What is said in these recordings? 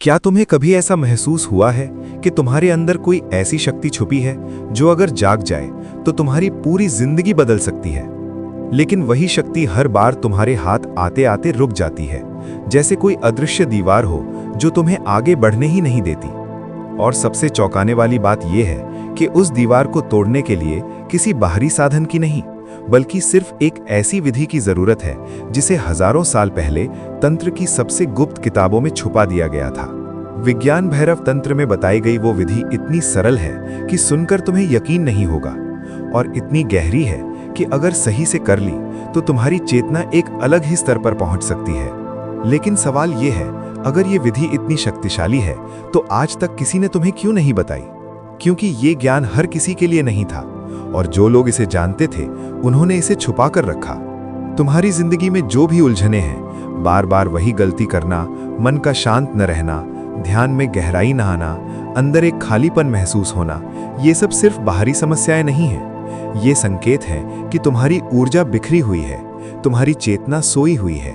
क्या तुम्हें कभी ऐसा महसूस हुआ है कि तुम्हारे अंदर कोई ऐसी शक्ति छुपी है जो अगर जाग जाए तो तुम्हारी पूरी जिंदगी बदल सकती है, लेकिन वही शक्ति हर बार तुम्हारे हाथ आते आते रुक जाती है, जैसे कोई अदृश्य दीवार हो जो तुम्हें आगे बढ़ने ही नहीं देती। और सबसे चौंकाने वाली बात यह है कि उस दीवार को तोड़ने के लिए किसी बाहरी साधन की नहीं, बल्कि सिर्फ एक ऐसी विधि की जरूरत है जिसे हजारों साल पहले तंत्र की सबसे गुप्त किताबों में छुपा दिया गया था। विज्ञान भैरव तंत्र में बताई गई वो विधि इतनी सरल है कि सुनकर तुम्हें यकीन नहीं होगा, और इतनी गहरी है कि अगर सही से कर ली तो तुम्हारी चेतना एक अलग ही स्तर पर पहुंच सकती है। लेकिन सवाल ये है, अगर ये विधि इतनी शक्तिशाली है तो आज तक किसी ने तुम्हें क्यों नहीं बताई? क्योंकि ये ज्ञान हर किसी के लिए नहीं था, और जो लोग इसे जानते थे उन्होंने इसे छुपा कर रखा। तुम्हारी जिंदगी में जो भी उलझने हैं, बार बार वही गलती करना, मन का शांत न रहना, ध्यान में गहराई न आना, अंदर एक खालीपन महसूस होना, ये सब सिर्फ बाहरी समस्याएं नहीं हैं। ये संकेत हैं कि तुम्हारी ऊर्जा बिखरी हुई है, तुम्हारी चेतना सोई हुई है।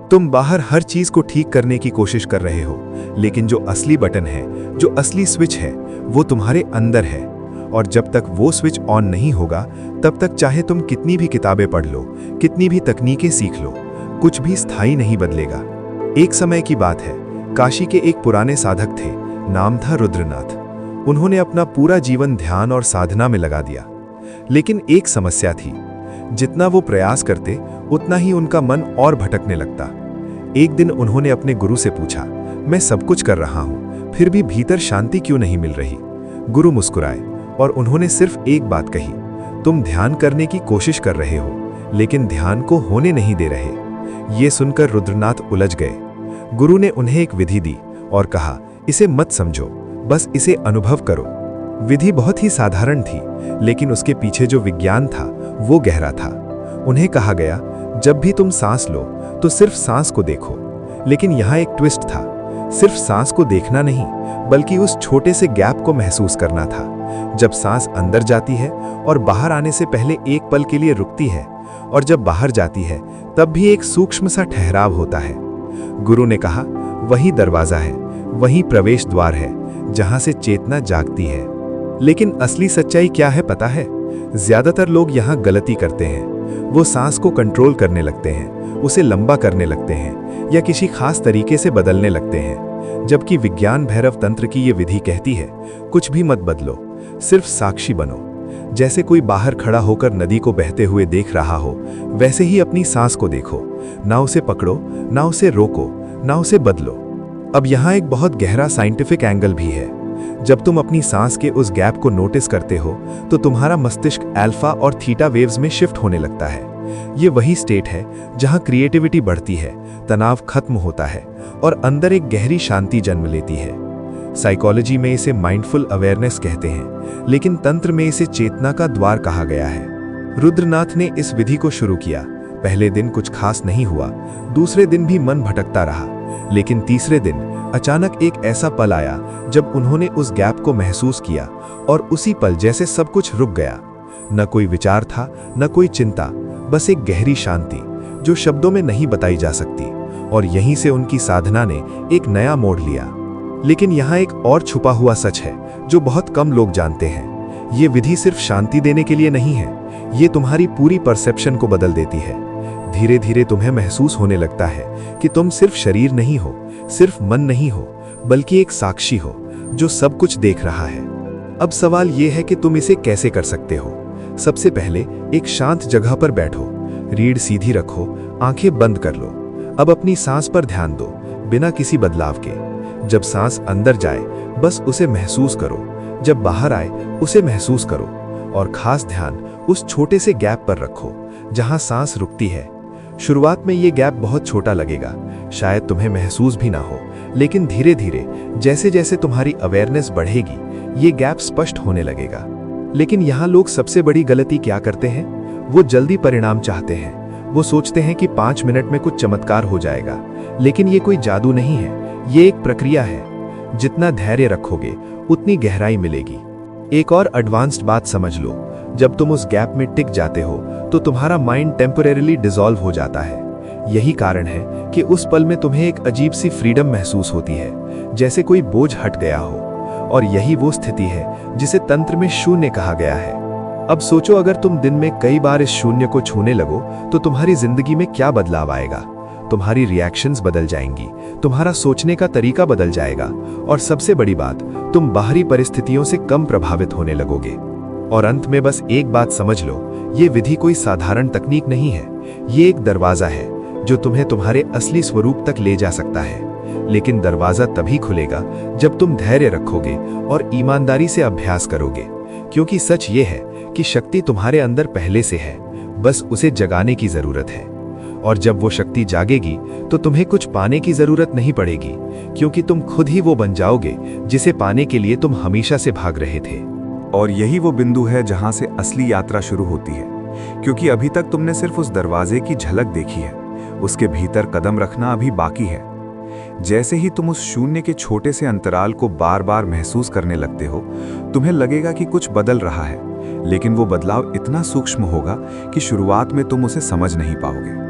तुम बाहर हर चीज को ठीक करने की कोशिश कर रहे हो, लेकिन जो असली बटन है, जो असली स्विच है, वो तुम्हारे अंदर है। और जब तक वो स्विच ऑन नहीं होगा, तब तक चाहे तुम कितनी भी किताबें पढ़ लो, कितनी भी तकनीकें सीख लो, कुछ भी स्थायी नहीं बदलेगा। एक समय की बात है, काशी के एक पुराने साधक थे, नाम था रुद्रनाथ। उन्होंने अपना पूरा जीवन ध्यान और साधना में लगा दिया, लेकिन एक समस्या थी, जितना वो प्रयास करते उतना ही उनका मन और भटकने लगता। एक दिन उन्होंने अपने गुरु से पूछा, मैं सब कुछ कर रहा हूं, फिर भी भीतर शांति क्यों नहीं मिल रही? गुरु मुस्कुराए और उन्होंने सिर्फ एक बात कही, तुम ध्यान करने की कोशिश कर रहे हो, लेकिन ध्यान को होने नहीं दे रहे। ये सुनकर रुद्रनाथ उलझ गए। गुरु ने उन्हें एक विधि दी और कहा, इसे मत समझो, बस इसे अनुभव करो। विधि बहुत ही साधारण थी, लेकिन उसके पीछे जो विज्ञान था वो गहरा था। उन्हें कहा गया, जब भी तुम सांस लो तो सिर्फ सांस को देखो। लेकिन यहाँ एक ट्विस्ट था, सिर्फ सांस को देखना नहीं, बल्कि उस छोटे से गैप को महसूस करना था, जब सांस अंदर जाती है और बाहर आने से पहले एक पल के लिए रुकती है, और जब बाहर जाती है तब भी एक सूक्ष्म सा ठहराव होता है। गुरु ने कहा, वही दरवाजा है, वही प्रवेश द्वार है जहां से चेतना जागती है। लेकिन असली सच्चाई क्या है पता है? ज्यादातर लोग यहाँ गलती करते हैं। वो सांस को कंट्रोल करने लगते हैं, उसे लंबा करने लगते हैं, या किसी खास तरीके से बदलने लगते हैं। जबकि विज्ञान भैरव तंत्र की ये विधि कहती है, कुछ भी मत बदलो, सिर्फ साक्षी बनो। जैसे कोई बाहर खड़ा होकर नदी को बहते हुए देख रहा हो, वैसे ही अपनी सांस को देखो, ना उसे पकड़ो, ना उसे रोको, ना उसे बदलो। अब यहाँ एक बहुत गहरा साइंटिफिक एंगल भी है। जब तुम अपनी सांस के उस गैप को नोटिस करते हो तो तुम्हारा मस्तिष्क अल्फा और थीटा वेव्स में शिफ्ट होने लगता है। ये वही स्टेट है जहां क्रिएटिविटी बढ़ती है, तनाव खत्म होता है और अंदर एक गहरी शांति जन्म लेती है। साइकोलॉजी में इसे माइंडफुल अवेयरनेस कहते हैं, लेकिन तंत्र में इसे चेतना का द्वार कहा गया है। रुद्रनाथ ने इस विधि को शुरू किया। पहले दिन कुछ खास नहीं हुआ, दूसरे दिन भी मन भटकता रहा, लेकिन तीसरे दिन अचानक एक ऐसा पल आया जब उन्होंने उस गैप को महसूस किया, और उसी पल जैसे सब कुछ रुक गया। न कोई विचार था, न कोई चिंता, बस एक गहरी शांति जो शब्दों में नहीं बताई जा सकती। और यहीं से उनकी साधना ने एक नया मोड़ लिया। लेकिन यहाँ एक और छुपा हुआ सच है जो बहुत कम लोग जानते हैं। ये विधि सिर्फ शांति देने के लिए नहीं है, ये तुम्हारी पूरी परसेप्शन को बदल देती है। धीरे धीरे तुम्हें महसूस होने लगता है कि तुम सिर्फ शरीर नहीं हो, सिर्फ मन नहीं हो, बल्कि एक साक्षी हो जो सब कुछ देख रहा है। अब सवाल यह है कि तुम इसे कैसे कर सकते हो। सबसे पहले एक शांत जगह पर बैठो, रीढ़ सीधी रखो, आंखें बंद कर लो। अब अपनी सांस पर ध्यान दो, बिना किसी बदलाव के। जब सांस अंदर जाए बस उसे महसूस करो, जब बाहर आए उसे महसूस करो, और खास ध्यान उस छोटे से गैप पर रखो जहां सांस रुकती है। शुरुआत में ये गैप बहुत छोटा लगेगा, शायद तुम्हें महसूस भी ना हो, लेकिन धीरे धीरे जैसे जैसे तुम्हारी अवेयरनेस बढ़ेगी, ये गैप स्पष्ट होने लगेगा। लेकिन यहाँ लोग सबसे बड़ी गलती क्या करते हैं? वो जल्दी परिणाम चाहते हैं। वो सोचते हैं कि 5 मिनट में कुछ चमत्कार हो जाएगा, लेकिन ये कोई जादू नहीं है, ये एक प्रक्रिया है। जितना धैर्य रखोगे उतनी गहराई मिलेगी। एक और एडवांस्ड बात समझ लो, जब तुम उस गैप में टिक जाते हो तो तुम्हारा माइंड टेम्परेरीली डिसॉल्व हो जाता है। यही कारण है कि उस पल में तुम्हें एक अजीब सी फ्रीडम महसूस होती है, जैसे कोई बोझ हट गया हो। और यही वो स्थिति है जिसे तंत्र में शून्य कहा गया है। अब सोचो, अगर तुम दिन में कई बार इस शून्य को छूने लगो तो तुम्हारी जिंदगी में क्या बदलाव आएगा। तुम्हारी रिएक्शंस बदल जाएंगी, तुम्हारा सोचने का तरीका बदल जाएगा, और सबसे बड़ी बात, तुम बाहरी परिस्थितियों से कम प्रभावित होने लगोगे। और अंत में बस एक बात समझ लो, ये विधि कोई साधारण तकनीक नहीं है। ये एक दरवाजा है जो तुम्हें तुम्हारे असली स्वरूप तक ले जा सकता है। लेकिन दरवाजा तभी खुलेगा जब तुम धैर्य रखोगे और ईमानदारी से अभ्यास करोगे। क्योंकि सच ये है कि शक्ति तुम्हारे अंदर पहले से है, बस उसे जगाने की जरूरत है। और जब वो शक्ति जागेगी तो तुम्हें कुछ पाने की जरूरत नहीं पड़ेगी, क्योंकि तुम खुद ही वो बन जाओगे जिसे पाने के लिए तुम हमेशा से भाग रहे थे। और यही वो बिंदु है जहां से असली यात्रा शुरू होती है, क्योंकि अभी तक तुमने सिर्फ उस दरवाजे की झलक देखी है, उसके भीतर कदम रखना अभी बाकी है। जैसे ही तुम उस शून्य के छोटे से अंतराल को बार बार महसूस करने लगते हो, तुम्हें लगेगा कि कुछ बदल रहा है, लेकिन वो बदलाव इतना सूक्ष्म होगा कि शुरुआत में तुम उसे समझ नहीं पाओगे।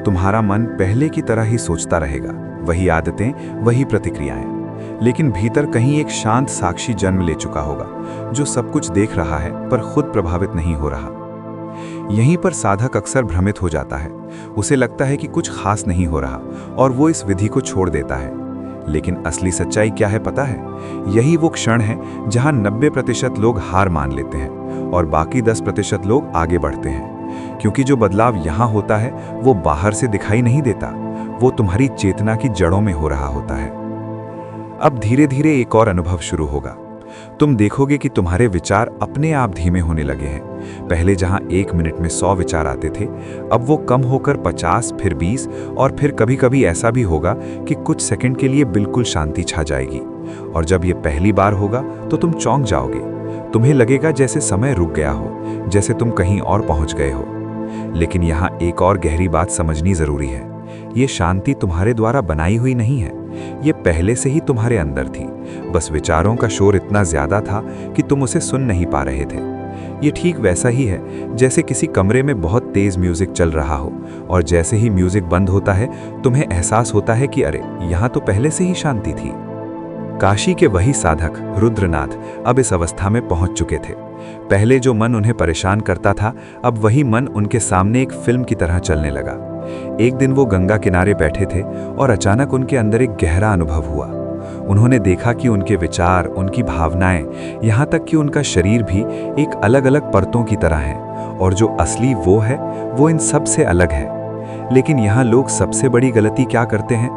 तुम्हारा मन पहले की तरह ही सोचता रहेगा, वही आदतें, वही प्रतिक्रियाएं, लेकिन भीतर कहीं एक शांत साक्षी जन्म ले चुका होगा, जो सब कुछ देख रहा है पर खुद प्रभावित नहीं हो रहा। यहीं पर साधक अक्सर भ्रमित हो जाता है। उसे लगता है कि कुछ खास नहीं हो रहा और वो इस विधि को छोड़ देता है। लेकिन असली सच्चाई क्या है पता है? यही वो क्षण है जहां 90% लोग हार मान लेते हैं और बाकी 10% लोग आगे बढ़ते हैं। क्योंकि जो बदलाव यहां होता है वो बाहर से दिखाई नहीं देता, वो तुम्हारी चेतना की जड़ों में हो रहा होता है। अब धीरे धीरे एक और अनुभव शुरू होगा। तुम देखोगे कि तुम्हारे विचार अपने आप धीमे होने लगे हैं। पहले जहां 1 मिनट में 100 विचार आते थे, अब वो कम होकर 50, फिर 20, और फिर कभी-कभी ऐसा भी होगा कि कुछ सेकंड के लिए बिल्कुल शांति छा जाएगी। और जब ये पहली बार होगा तो तुम चौंक जाओगे। तुम्हें लगेगा जैसे समय रुक गया हो, जैसे तुम कहीं और पहुंच गए हो। लेकिन यहाँ एक और गहरी बात समझनी जरूरी है। ये शांति तुम्हारे द्वारा बनाई हुई नहीं है, ये पहले से ही तुम्हारे अंदर थी। बस विचारों का शोर इतना ज्यादा था कि तुम उसे सुन नहीं पा रहे थे। ये ठीक वैसा ही है जैसे किसी कमरे में बहुत तेज म्यूजिक चल रहा हो और जैसे ही म्यूजिक बंद होता है तुम्हें एहसास होता है कि अरे, यहाँ तो पहले से ही शांति थी। काशी के वही साधक रुद्रनाथ अब इस अवस्था में पहुंच चुके थे। पहले जो मन उन्हें परेशान करता था, अब वही मन उनके सामने एक फिल्म की तरह चलने लगा। एक दिन वो गंगा किनारे बैठे थे और अचानक उनके अंदर एक गहरा अनुभव हुआ। उन्होंने देखा कि उनके विचार, उनकी भावनाएं, यहाँ तक कि उनका शरीर भी एक अलग अलग परतों की तरह है, और जो असली वो है वो इन सब से अलग है। लेकिन यहाँ लोग सबसे बड़ी गलती क्या करते हैं?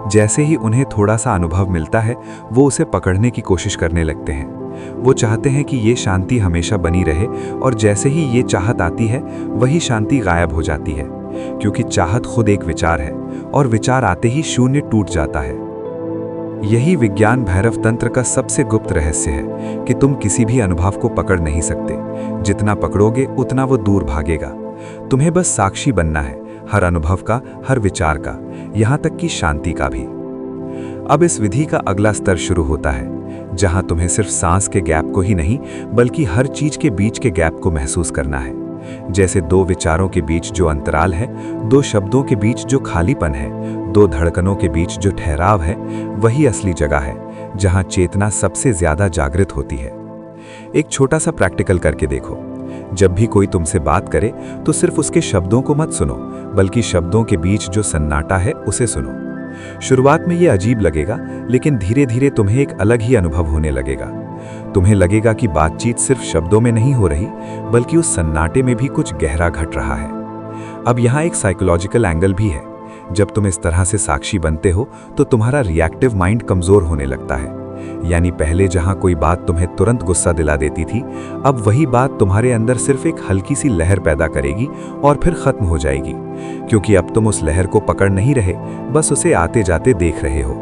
जैसे ही उन्हें थोड़ा सा अनुभव मिलता है वो उसे पकड़ने की कोशिश करने लगते हैं। वो चाहते हैं कि ये शांति हमेशा बनी रहे, और जैसे ही ये चाहत आती है वही शांति गायब हो जाती है, क्योंकि चाहत खुद एक विचार है और विचार आते ही शून्य टूट जाता है। यही विज्ञान भैरव तंत्र का सबसे गुप्त रहस्य है कि तुम किसी भी अनुभव को पकड़ नहीं सकते। जितना पकड़ोगे उतना वो दूर भागेगा। तुम्हें बस साक्षी बनना है, हर अनुभव का, हर विचार का, यहाँ तक कि शांति का भी। अब इस विधि का अगला स्तर शुरू होता है, जहां तुम्हें सिर्फ सांस के गैप को ही नहीं बल्कि हर चीज के बीच के गैप को महसूस करना है। जैसे 2 विचारों के बीच जो अंतराल है, 2 शब्दों के बीच जो खालीपन है, 2 धड़कनों के बीच जो ठहराव है, वही असली जगह है जहां चेतना सबसे ज्यादा जागृत होती है। एक छोटा सा प्रैक्टिकल करके देखो। जब भी कोई तुमसे बात करे तो सिर्फ उसके शब्दों को मत सुनो, बल्कि शब्दों के बीच जो सन्नाटा है उसे सुनो। शुरुआत में ये अजीब लगेगा, लेकिन धीरे धीरे तुम्हें एक अलग ही अनुभव होने लगेगा। तुम्हें लगेगा कि बातचीत सिर्फ शब्दों में नहीं हो रही, बल्कि उस सन्नाटे में भी कुछ गहरा घट रहा है। अब यहाँ एक साइकोलॉजिकल एंगल भी है। जब तुम इस तरह से साक्षी बनते हो तो तुम्हारा रिएक्टिव माइंड कमजोर होने लगता है। यानी पहले जहां कोई बात तुम्हें तुरंत गुस्सा दिला देती थी, अब वही बात तुम्हारे अंदर सिर्फ एक हल्की सी लहर पैदा करेगी और फिर खत्म हो जाएगी, क्योंकि अब तुम उस लहर को पकड़ नहीं रहे, बस उसे आते जाते देख रहे हो।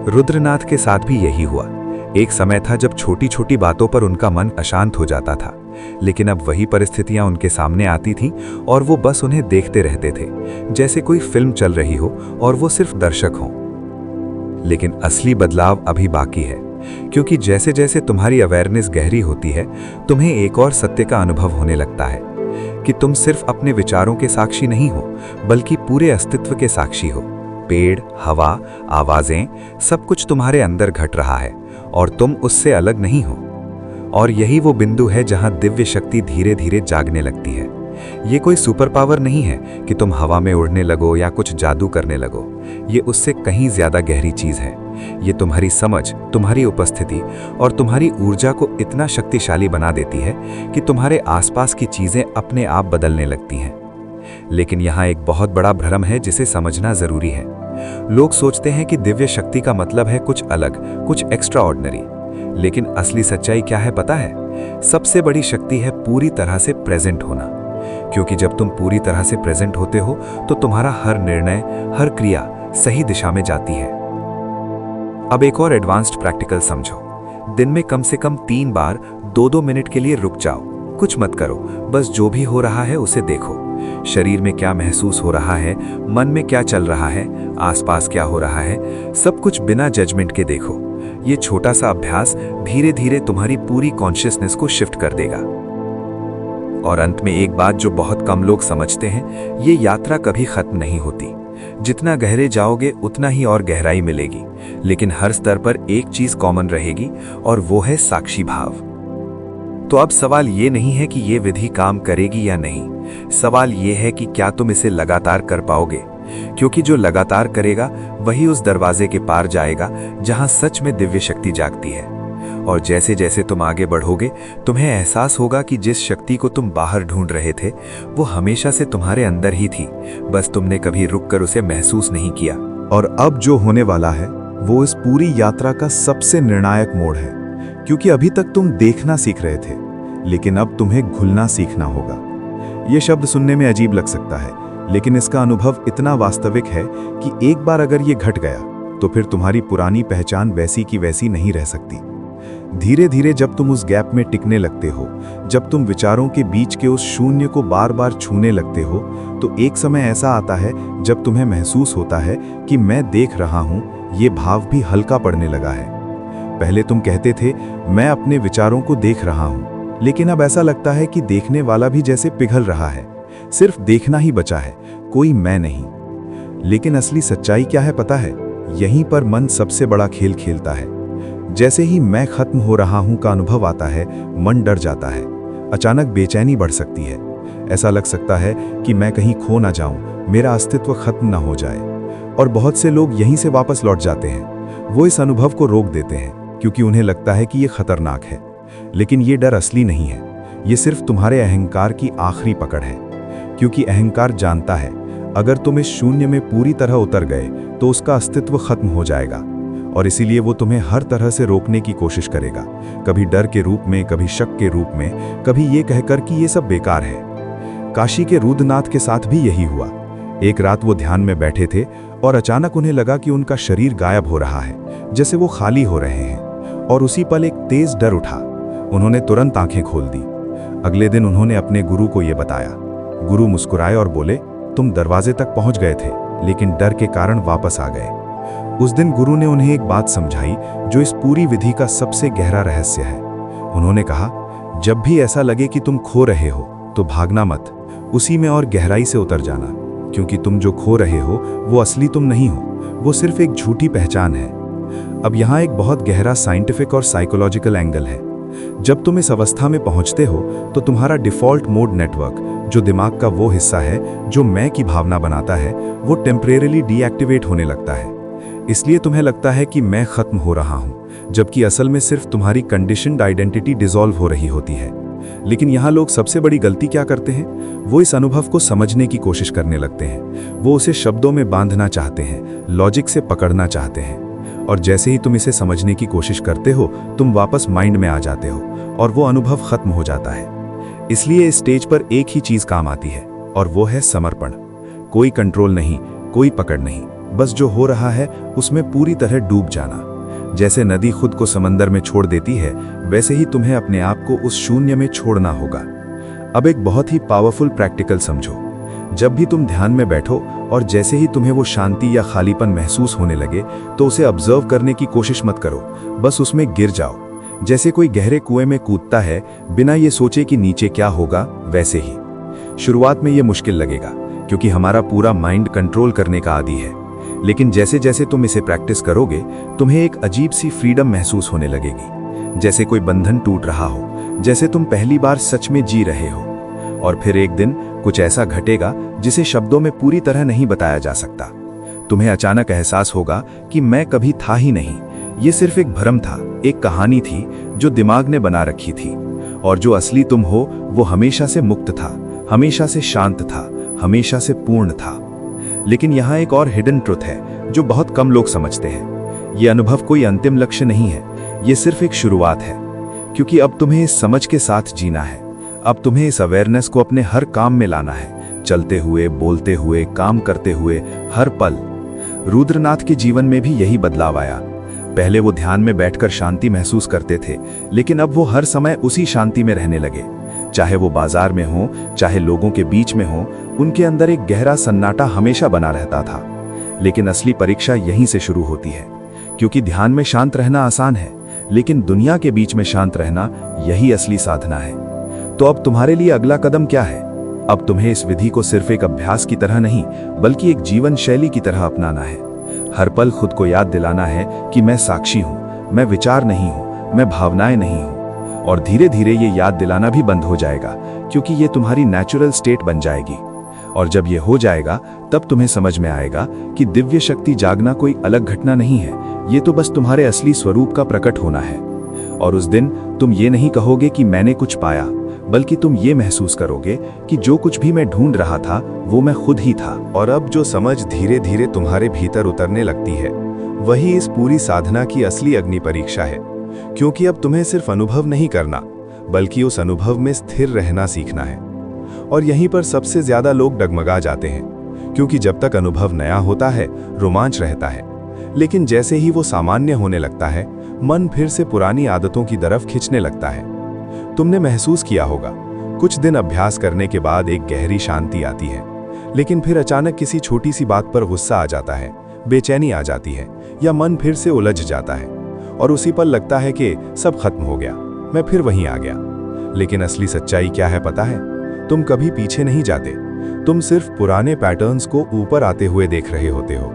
रुद्रनाथ के साथ भी यही हुआ। एक समय था जब छोटी छोटी बातों पर उनका मन अशांत हो जाता था, लेकिन अब वही परिस्थितियां उनके सामने आती थीं और वो बस उन्हें देखते रहते थे, जैसे कोई फिल्म चल रही हो और वो सिर्फ दर्शक हों। लेकिन असली बदलाव अभी बाकी है, क्योंकि जैसे जैसे तुम्हारी अवेयरनेस गहरी होती है, तुम्हें एक और सत्य का अनुभव होने लगता है कि तुम सिर्फ अपने विचारों के साक्षी नहीं हो, बल्कि पूरे अस्तित्व के साक्षी हो। पेड़, हवा, आवाजें, सब कुछ तुम्हारे अंदर घट रहा है और तुम उससे अलग नहीं हो। और यही वो बिंदु है जहां दिव्य शक्ति धीरे धीरे जागने लगती है। ये कोई सुपर पावर नहीं है कि तुम हवा में उड़ने लगो या कुछ जादू करने लगो। ये उससे कहीं ज्यादा गहरी चीज है। ये तुम्हारी समझ, तुम्हारी उपस्थिति और तुम्हारी ऊर्जा को इतना शक्तिशाली बना देती है कि तुम्हारे आसपास की चीजें अपने आप बदलने लगती हैं। लेकिन यहाँ एक बहुत बड़ा भ्रम है जिसे समझना जरूरी है। लोग सोचते हैं कि दिव्य शक्ति का मतलब है कुछ अलग, कुछ एक्स्ट्रा ऑर्डिनरी। लेकिन असली सच्चाई क्या है पता है? सबसे बड़ी शक्ति है पूरी तरह से प्रेजेंट होना। क्योंकि जब तुम पूरी तरह से प्रेजेंट होते हो तो तुम्हारा हर निर्णय, हर क्रिया सही दिशा में जाती है। अब एक और एडवांस्ड प्रैक्टिकल समझो। दिन में कम से कम 3 बार 2-2 मिनट के लिए रुक जाओ। कुछ मत करो, बस जो भी हो रहा है उसे देखो। शरीर में क्या महसूस हो रहा है, मन में क्या चल रहा है, आसपास क्या हो रहा है, सब कुछ बिना जजमेंट के देखो। ये छोटा सा अभ्यास धीरे धीरे तुम्हारी पूरी कॉन्शियसनेस को शिफ्ट कर देगा। और अंत में एक बात जो बहुत कम लोग समझते हैं, ये यात्रा कभी खत्म नहीं होती। जितना गहरे जाओगे उतना ही और गहराई मिलेगी। लेकिन हर स्तर पर एक चीज कॉमन रहेगी और वो है साक्षी भाव। तो अब सवाल ये नहीं है कि ये विधि काम करेगी या नहीं। सवाल ये है कि क्या तुम इसे लगातार कर पाओगे। क्योंकि जो लगातार करेगा वही उस दरवाजे के पार जाएगा जहां सच में दिव्य शक्ति जागती है। और जैसे जैसे तुम आगे बढ़ोगे तुम्हें एहसास होगा कि जिस शक्ति को तुम बाहर ढूंढ रहे थे वो हमेशा से तुम्हारे अंदर ही थी, बस तुमने कभी रुककर उसे महसूस नहीं किया। और अब जो होने वाला है वो इस पूरी यात्रा का सबसे निर्णायक मोड़ है। क्योंकि अभी तक तुम देखना सीख रहे थे, लेकिन अब तुम्हें घुलना सीखना होगा। ये शब्द सुनने में अजीब लग सकता है, लेकिन इसका अनुभव इतना वास्तविक है कि एक बार अगर ये घट गया तो फिर तुम्हारी पुरानी पहचान वैसी की वैसी नहीं रह सकती। धीरे धीरे जब तुम उस गैप में टिकने लगते हो, जब तुम विचारों के बीच के उस शून्य को बार बार छूने लगते हो, तो एक समय ऐसा आता है जब तुम्हें महसूस होता है कि मैं देख रहा हूं। ये भाव भी हल्का पड़ने लगा है। पहले तुम कहते थे मैं अपने विचारों को देख रहा हूं, लेकिन अब ऐसा लगता है कि देखने वाला भी जैसे पिघल रहा है। सिर्फ देखना ही बचा है, कोई मैं नहीं। लेकिन असली सच्चाई क्या है पता है? यहीं पर मन सबसे बड़ा खेल खेलता है। जैसे ही मैं खत्म हो रहा हूं का अनुभव आता है, मन डर जाता है। अचानक बेचैनी बढ़ सकती है। ऐसा लग सकता है कि मैं कहीं खो ना जाऊं, मेरा अस्तित्व खत्म ना हो जाए। और बहुत से लोग यहीं से वापस लौट जाते हैं। वो इस अनुभव को रोक देते हैं क्योंकि उन्हें लगता है कि ये खतरनाक है। लेकिन ये डर असली नहीं है, ये सिर्फ तुम्हारे अहंकार की आखिरी पकड़ है। क्योंकि अहंकार जानता है अगर तुम इस शून्य में पूरी तरह उतर गए तो उसका अस्तित्व खत्म हो जाएगा। और इसीलिए वो तुम्हें हर तरह से रोकने की कोशिश करेगा, कभी डर के रूप में, कभी शक के रूप में, कभी ये कहकर कि ये सब बेकार है। काशी के रुद्रनाथ के साथ भी यही हुआ। एक रात वो ध्यान में बैठे थे और अचानक उन्हें लगा कि उनका शरीर गायब हो रहा है, जैसे वो खाली हो रहे हैं। और उसी पल एक तेज डर उठा। उन्होंने तुरंत आंखें खोल दी। अगले दिन उन्होंने अपने गुरु को ये बताया। गुरु मुस्कुराए और बोले, तुम दरवाजे तक पहुंच गए थे, लेकिन डर के कारण वापस आ गए। उस दिन गुरु ने उन्हें एक बात समझाई जो इस पूरी विधि का सबसे गहरा रहस्य है। उन्होंने कहा, जब भी ऐसा लगे कि तुम खो रहे हो तो भागना मत, उसी में और गहराई से उतर जाना। क्योंकि तुम जो खो रहे हो वो असली तुम नहीं हो, वो सिर्फ एक झूठी पहचान है। अब यहाँ एक बहुत गहरा साइंटिफिक और साइकोलॉजिकल एंगल है। जब तुम इस अवस्था में पहुंचते हो तो तुम्हारा डिफॉल्ट मोड नेटवर्क, जो दिमाग का वो हिस्सा है जो मैं की भावना बनाता है, वो टेम्परेरीली डीएक्टिवेट होने लगता है। इसलिए तुम्हें लगता है कि मैं खत्म हो रहा हूं, जबकि असल में सिर्फ तुम्हारी कंडीशन्ड आइडेंटिटी डिसॉल्व हो रही होती है। लेकिन यहाँ लोग सबसे बड़ी गलती क्या करते हैं? वो इस अनुभव को समझने की कोशिश करने लगते हैं। वो उसे शब्दों में बांधना चाहते हैं, लॉजिक से पकड़ना चाहते हैं। और जैसे ही तुम इसे समझने की कोशिश करते हो, तुम वापस माइंड में आ जाते हो और वो अनुभव खत्म हो जाता है। इसलिए इस स्टेज पर एक ही चीज काम आती है, और वो है समर्पण। कोई कंट्रोल नहीं, कोई पकड़ नहीं, बस जो हो रहा है उसमें पूरी तरह डूब जाना। जैसे नदी खुद को समंदर में छोड़ देती है, वैसे ही तुम्हें अपने आप को उस शून्य में छोड़ना होगा। अब एक बहुत ही पावरफुल प्रैक्टिकल समझो। जब भी तुम ध्यान में बैठो और जैसे ही तुम्हें वो शांति या खालीपन महसूस होने लगे, तो उसे ऑब्जर्व करने की कोशिश मत करो, बस उसमें गिर जाओ। जैसे कोई गहरे कुएं में कूदता है बिना ये सोचे कि नीचे क्या होगा, वैसे ही। शुरुआत में ये मुश्किल लगेगा क्योंकि हमारा पूरा माइंड कंट्रोल करने का आदी है। लेकिन जैसे जैसे तुम इसे प्रैक्टिस करोगे तुम्हें एक अजीब सी फ्रीडम महसूस होने लगेगी, जैसे कोई बंधन टूट रहा हो, जैसे तुम पहली बार सच में जी रहे हो। और फिर एक दिन कुछ ऐसा घटेगा जिसे शब्दों में पूरी तरह नहीं बताया जा सकता। तुम्हें अचानक एहसास होगा कि मैं कभी था ही नहीं, ये सिर्फ एक भ्रम था, एक कहानी थी जो दिमाग ने बना रखी थी। और जो असली तुम हो वो हमेशा से मुक्त था, हमेशा से शांत था, हमेशा से पूर्ण था। लेकिन यहाँ एक और हिडन ट्रुथ है जो बहुत कम लोग समझते हैं। ये अनुभव कोई अंतिम लक्ष्य नहीं है, ये सिर्फ एक शुरुआत है। क्योंकि अब तुम्हें इस समझ के साथ जीना है, अब तुम्हें इस अवेयरनेस को अपने हर काम में लाना है, चलते हुए, बोलते हुए, काम करते हुए, हर पल। रुद्रनाथ के जीवन में भी यही बदलाव आया। पहले वो ध्यान में बैठकर शांति महसूस करते थे, लेकिन अब वो हर समय उसी शांति में रहने लगे। चाहे वो बाजार में हो, चाहे लोगों के बीच में हो, उनके अंदर एक गहरा सन्नाटा हमेशा बना रहता था। लेकिन असली परीक्षा यहीं से शुरू होती है, क्योंकि ध्यान में शांत रहना आसान है, लेकिन दुनिया के बीच में शांत रहना यही असली साधना है। तो अब तुम्हारे लिए अगला कदम क्या है? अब तुम्हें इस विधि को सिर्फ एक अभ्यास की तरह नहीं, बल्कि एक जीवन शैली की तरह अपनाना है। हर पल खुद को याद दिलाना है कि मैं साक्षी हूं, मैं विचार नहीं हूं, मैं भावनाएं नहीं हूं। और धीरे धीरे ये याद दिलाना भी बंद हो जाएगा, क्योंकि ये तुम्हारी नेचुरल स्टेट बन जाएगी। और जब ये हो जाएगा तब तुम्हें समझ में आएगा कि दिव्य शक्ति जागना कोई अलग घटना नहीं है, ये तो बस तुम्हारे असली स्वरूप का प्रकट होना है। और उस दिन तुम ये नहीं कहोगे कि मैंने कुछ पाया, बल्कि तुम ये महसूस करोगे कि जो कुछ भी मैं ढूंढ रहा था वो मैं खुद ही था। और अब जो समझ धीरे धीरे तुम्हारे भीतर उतरने लगती है, वही इस पूरी साधना की असली अग्नि परीक्षा है। क्योंकि अब तुम्हें सिर्फ अनुभव नहीं करना, बल्कि उस अनुभव में स्थिर रहना सीखना है। और यहीं पर सबसे ज्यादा लोग डगमगा जाते हैं, क्योंकि जब तक अनुभव नया होता है रोमांच रहता है, लेकिन जैसे ही वो सामान्य होने लगता है, मन फिर से पुरानी आदतों की तरफ खींचने लगता है। तुमने महसूस किया होगा, कुछ दिन अभ्यास करने के बाद एक गहरी शांति आती है, लेकिन फिर अचानक किसी छोटी सी बात पर गुस्सा आ जाता है, बेचैनी आ जाती है, या मन फिर से उलझ जाता है, और उसी पर लगता है कि सब खत्म हो गया, मैं फिर वहीं आ गया। लेकिन असली सच्चाई क्या है पता है? तुम कभी पीछे नहीं जाते, तुम सिर्फ पुराने पैटर्न्स को ऊपर आते हुए देख रहे होते हो।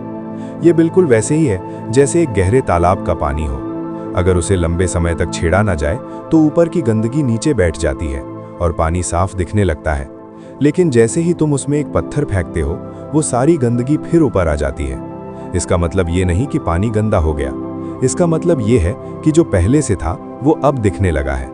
ये बिल्कुल वैसे ही है जैसे एक गहरे तालाब का पानी हो। अगर उसे लंबे समय तक छेड़ा ना जाए तो ऊपर की गंदगी नीचे बैठ जाती है और पानी साफ दिखने लगता है। लेकिन जैसे ही तुम उसमें एक पत्थर फेंकते हो, वो सारी गंदगी फिर ऊपर आ जाती है। इसका मतलब ये नहीं कि पानी गंदा हो गया, इसका मतलब ये है कि जो पहले से था वो अब दिखने लगा है।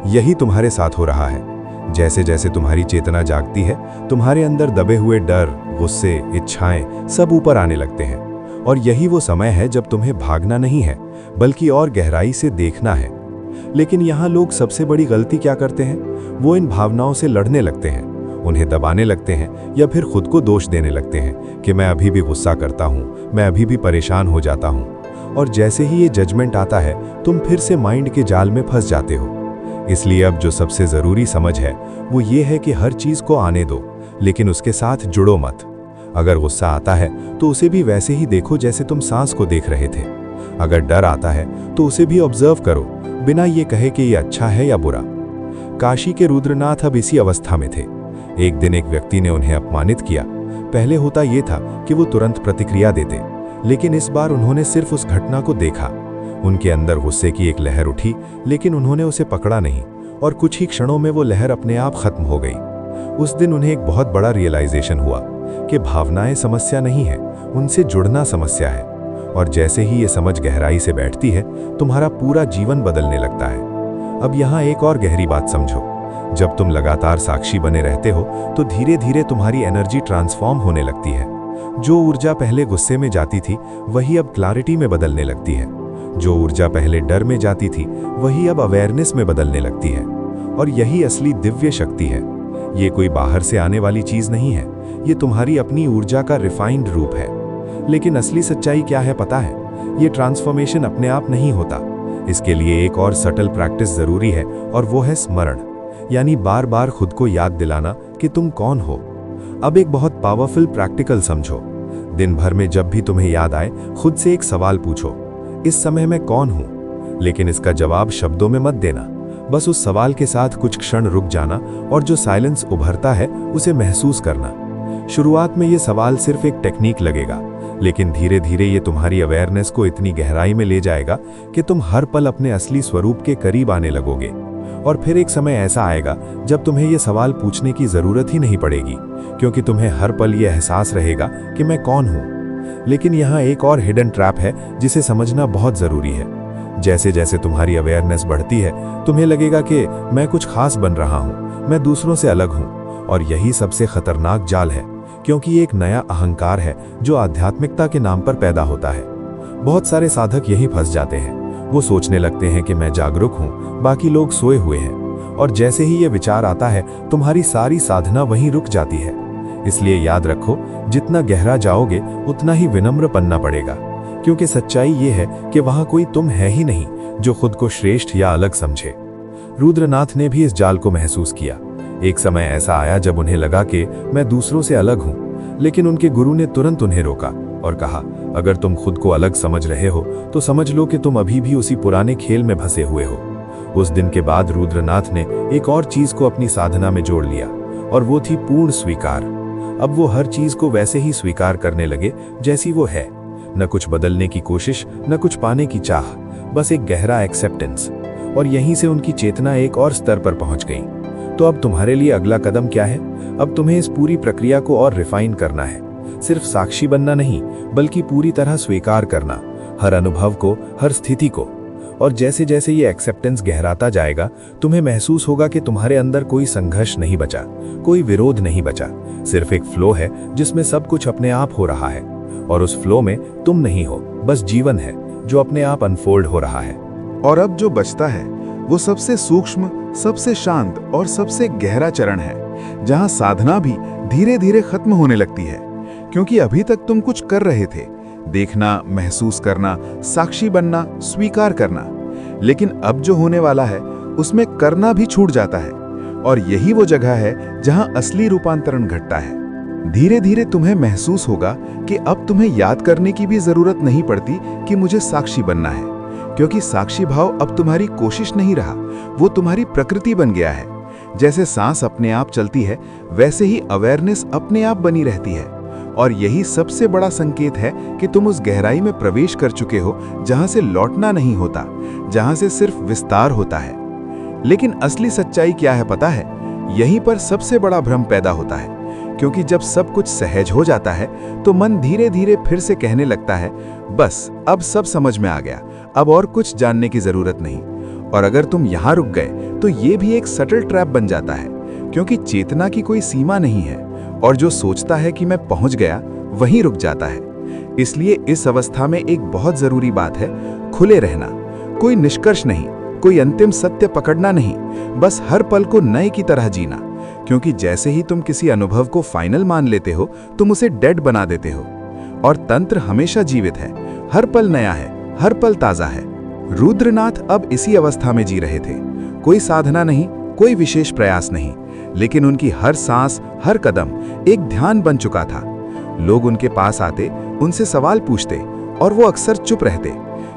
यही तुम्हारे साथ हो रहा है। जैसे जैसे तुम्हारी चेतना जागती है, तुम्हारे अंदर दबे हुए डर, गुस्से, इच्छाएं सब ऊपर आने लगते हैं। और यही वो समय है जब तुम्हें भागना नहीं है, बल्कि और गहराई से देखना है। लेकिन यहाँ लोग सबसे बड़ी गलती क्या करते हैं? वो इन भावनाओं से लड़ने लगते हैं, उन्हें दबाने लगते हैं, या फिर खुद को दोष देने लगते हैं कि मैं अभी भी गुस्सा करता हूँ, मैं अभी भी परेशान हो जाता हूँ। और जैसे ही ये जजमेंट आता है, तुम फिर से माइंड के जाल में फंस जाते हो। इसलिए अब जो सबसे ज़रूरी समझ है वो ये है कि हर चीज़ को आने दो, लेकिन उसके साथ जुड़ो मत। अगर गुस्सा आता है तो उसे भी वैसे ही देखो जैसे तुम सांस को देख रहे थे। अगर डर आता है तो उसे भी ऑब्जर्व करो, बिना ये कहे कि ये अच्छा है या बुरा। काशी के रुद्रनाथ अब इसी अवस्था में थे। एक दिन एक व्यक्ति ने उन्हें अपमानित किया। पहले होता ये था कि वो तुरंत प्रतिक्रिया देते, लेकिन इस बार उन्होंने सिर्फ उस घटना को देखा। उनके अंदर गुस्से की एक लहर उठी, लेकिन उन्होंने उसे पकड़ा नहीं, और कुछ ही क्षणों में वो लहर अपने आप खत्म हो गई। उस दिन उन्हें एक बहुत बड़ा रियलाइजेशन हुआ कि भावनाएं समस्या नहीं है, उनसे जुड़ना समस्या है। और जैसे ही ये समझ गहराई से बैठती है, तुम्हारा पूरा जीवन बदलने लगता है। अब यहाँ एक और गहरी बात समझो। जब तुम लगातार साक्षी बने रहते हो तो धीरे धीरे तुम्हारी एनर्जी ट्रांसफॉर्म होने लगती है। जो ऊर्जा पहले गुस्से में जाती थी वही अब क्लैरिटी में बदलने लगती है। जो ऊर्जा पहले डर में जाती थी वही अब अवेयरनेस में बदलने लगती है। और यही असली दिव्य शक्ति है। ये कोई बाहर से आने वाली चीज नहीं है, ये तुम्हारी अपनी ऊर्जा का रिफाइंड रूप है। लेकिन असली सच्चाई क्या है पता है? ये ट्रांसफॉर्मेशन अपने आप नहीं होता। इसके लिए एक और सटल प्रैक्टिस जरूरी है, और वो है स्मरण, यानी बार बार खुद को याद दिलाना कि तुम कौन हो। अब एक बहुत पावरफुल प्रैक्टिकल समझो। दिन भर में जब भी तुम्हें याद आए, खुद से एक सवाल पूछो, इस समय मैं कौन हूं? लेकिन इसका जवाब शब्दों में मत देना, बस उस सवाल के साथ कुछ क्षण रुक जाना और जो साइलेंस उभरता है उसे महसूस करना। शुरुआत में ये सवाल सिर्फ एक टेक्निक लगेगा, लेकिन धीरे धीरे ये तुम्हारी अवेयरनेस को इतनी गहराई में ले जाएगा कि तुम हर पल अपने असली स्वरूप के करीब आने लगोगे। और फिर एक समय ऐसा आएगा जब तुम्हें ये सवाल पूछने की जरूरत ही नहीं पड़ेगी, क्योंकि तुम्हें हर पल ये एहसास रहेगा कि मैं कौन हूँ। लेकिन यहाँ एक और हिडन ट्रैप है जिसे समझना बहुत जरूरी है। जैसे जैसे तुम्हारी अवेयरनेस बढ़ती है, तुम्हें लगेगा कि मैं कुछ खास बन रहा हूँ, मैं दूसरों से अलग हूँ। और यही सबसे खतरनाक जाल है, क्योंकि ये एक नया अहंकार है जो आध्यात्मिकता के नाम पर पैदा होता है। बहुत सारे साधक यही फंस जाते हैं। वो सोचने लगते हैं कि मैं जागरूक हूँ, बाकी लोग सोए हुए हैं। और जैसे ही ये विचार आता है, तुम्हारी सारी साधना वहीं रुक जाती है। इसलिए याद रखो, जितना गहरा जाओगे उतना ही विनम्र बनना पड़ेगा, क्योंकि सच्चाई ये है कि वहां कोई तुम है ही नहीं जो खुद को श्रेष्ठ या अलग समझे। रुद्रनाथ ने भी इस जाल को महसूस किया। एक समय ऐसा आया जब उन्हें लगा कि मैं दूसरों से अलग हूं, लेकिन उनके गुरु ने तुरंत उन्हें रोका और कहा, अगर तुम खुद को अलग समझ रहे हो तो समझ लो कि तुम अभी भी उसी पुराने खेल में फंसे हुए हो। उस दिन के बाद रुद्रनाथ ने एक और चीज को अपनी साधना में जोड़ लिया, और वो थी पूर्ण स्वीकार। अब वो हर चीज को वैसे ही स्वीकार करने लगे जैसी वो है, न कुछ बदलने की कोशिश, न कुछ पाने की चाह, बस एक गहरा एक्सेप्टेंस। और यहीं से उनकी चेतना एक और स्तर पर पहुंच गई। तो अब तुम्हारे लिए अगला कदम क्या है? अब तुम्हें इस पूरी प्रक्रिया को और रिफाइन करना है। सिर्फ साक्षी बनना नहीं, बल्कि पूरी तरह स्वीकार करना, हर अनुभव को, हर स्थिति को। और जैसे जैसे ये एक्सेप्टेंस गहराता जाएगा, तुम्हें महसूस होगा कि तुम्हारे अंदर कोई संघर्ष नहीं बचा, कोई विरोध नहीं बचा। सिर्फ एक फ्लो है जिसमें सब कुछ अपने आप हो रहा है। और उस फ्लो में तुम नहीं हो, बस जीवन है जो अपने आप अनफोल्ड हो रहा है। और अब जो बचता है वो सबसे सूक्ष्म, सबसे शांत और सबसे गहरा चरण है, जहां साधना भी धीरे धीरे खत्म होने लगती है। क्योंकि अभी तक तुम कुछ कर रहे थे, देखना, महसूस करना, साक्षी बनना, स्वीकार करना। लेकिन अब जो होने वाला है उसमें करना भी छूट जाता है। और यही वो जगह है जहां असली रूपांतरण घटता है। धीरे धीरे तुम्हें महसूस होगा कि अब तुम्हें याद करने की भी जरूरत नहीं पड़ती कि मुझे साक्षी बनना है, क्योंकि साक्षी भाव अब तुम्हारी कोशिश नहीं रहा, वो तुम्हारी प्रकृति बन गया है। जैसे सांस अपने आप चलती है, वैसे ही अवेयरनेस अपने आप बनी रहती है। और यही सबसे बड़ा संकेत है कि तुम उस गहराई में प्रवेश कर चुके हो जहां से लौटना नहीं होता, जहां से सिर्फ विस्तार होता है। लेकिन असली सच्चाई क्या है पता है? यहीं पर सबसे बड़ा भ्रम पैदा होता है, क्योंकि जब सब कुछ सहज हो जाता है तो मन धीरे धीरे फिर से कहने लगता है, बस अब सब समझ में आ गया, अब और कुछ जानने की जरूरत नहीं। और अगर तुम यहां रुक गए तो ये भी एक सटल ट्रैप बन जाता है, क्योंकि चेतना की कोई सीमा नहीं है, और जो सोचता है कि मैं पहुंच गया वहीं रुक जाता है। इसलिए इस अवस्था में एक बहुत जरूरी बात है, खुले रहना। कोई निष्कर्ष नहीं, कोई अंतिम सत्य पकड़ना नहीं, बस हर पल को नए की तरह जीना। क्योंकि जैसे ही तुम किसी अनुभव को फाइनल मान लेते हो, तुम उसे डेड बना देते हो। और तंत्र हमेशा जीवित है, हर पल नया है, हर पल ताजा है। रुद्रनाथ अब इसी अवस्था में जी रहे थे। कोई साधना नहीं, कोई विशेष प्रयास नहीं, लेकिन उनकी हर सांस, हर कदम एक ध्यान बन चुका था। लोग उनके पास आते, उनसे सवाल पूछते, और वो अक्सर चुप रहते,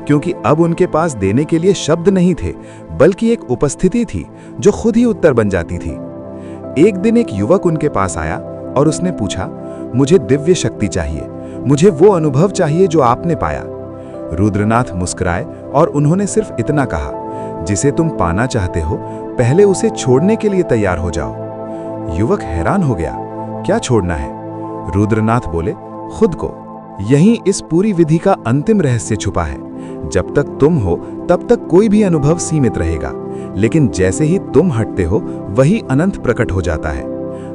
क्योंकि अब उनके पास देने के लिए शब्द नहीं थे, बल्कि एक उपस्थिति थी जो खुद ही उत्तर बन जाती थी। एक दिन एक युवक उनके पास आया और उसने पूछा, मुझे दिव्य शक्ति चाहिए, मुझे वो अनुभव चाहिए जो आपने पाया। रुद्रनाथ मुस्कुराए और उन्होंने सिर्फ इतना कहा, जिसे तुम पाना चाहते हो, पहले उसे छोड़ने के लिए तैयार हो जाओ। युवक हैरान हो गया, क्या छोड़ना है? रुद्रनाथ बोले, खुद को। यहीं इस पूरी विधि का अंतिम रहस्य छुपा है। जब तक तुम हो तब तक कोई भी अनुभव सीमित रहेगा, लेकिन जैसे ही तुम हटते हो वही अनंत प्रकट हो जाता है।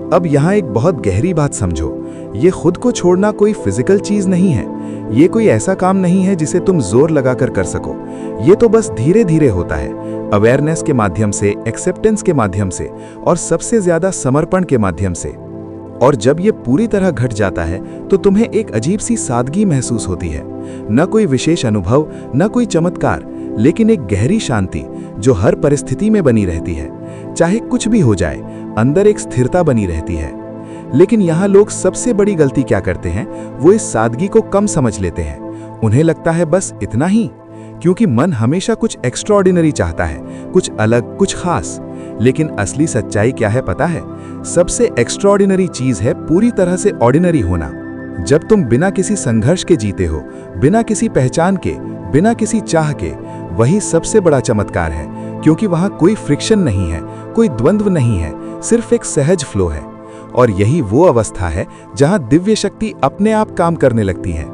अब यहाँ एक बहुत गहरी बात समझो, ये खुद को छोड़ना कोई फिजिकल चीज नहीं है। ये कोई ऐसा काम नहीं है जिसे तुम जोर लगाकर कर सको। ये तो बस धीरे धीरे होता है, अवेयरनेस के माध्यम से, एक्सेप्टेंस के माध्यम से, और सबसे ज्यादा समर्पण के माध्यम से। और जब ये पूरी तरह घट जाता है तो तुम्हें एक अजीब सी सादगी महसूस होती है। न कोई विशेष अनुभव, न कोई चमत्कार, लेकिन एक गहरी शांति जो हर परिस्थिति में बनी रहती है। चाहे कुछ भी हो जाए, अंदर एक स्थिरता बनी रहती है। लेकिन यहाँ लोग सबसे बड़ी गलती क्या करते हैं, वो इस सादगी को कम समझ लेते हैं। उन्हें लगता है बस इतना ही, क्योंकि मन हमेशा कुछ एक्स्ट्राऑर्डिनरी चाहता है, कुछ अलग, कुछ खास। लेकिन असली सच्चाई क्या है पता है? सबसे एक्स्ट्राऑर्डिनरी चीज है पूरी तरह से ऑर्डिनरी होना। जब तुम बिना किसी संघर्ष के जीते हो, बिना किसी पहचान के, बिना किसी चाह के, वही सबसे बड़ा चमत्कार है, क्योंकि वहां कोई फ्रिक्शन नहीं है, कोई द्वंद्व नहीं है, सिर्फ एक सहज फ्लो है। और यही वो अवस्था है जहां दिव्य शक्ति अपने आप काम करने लगती है।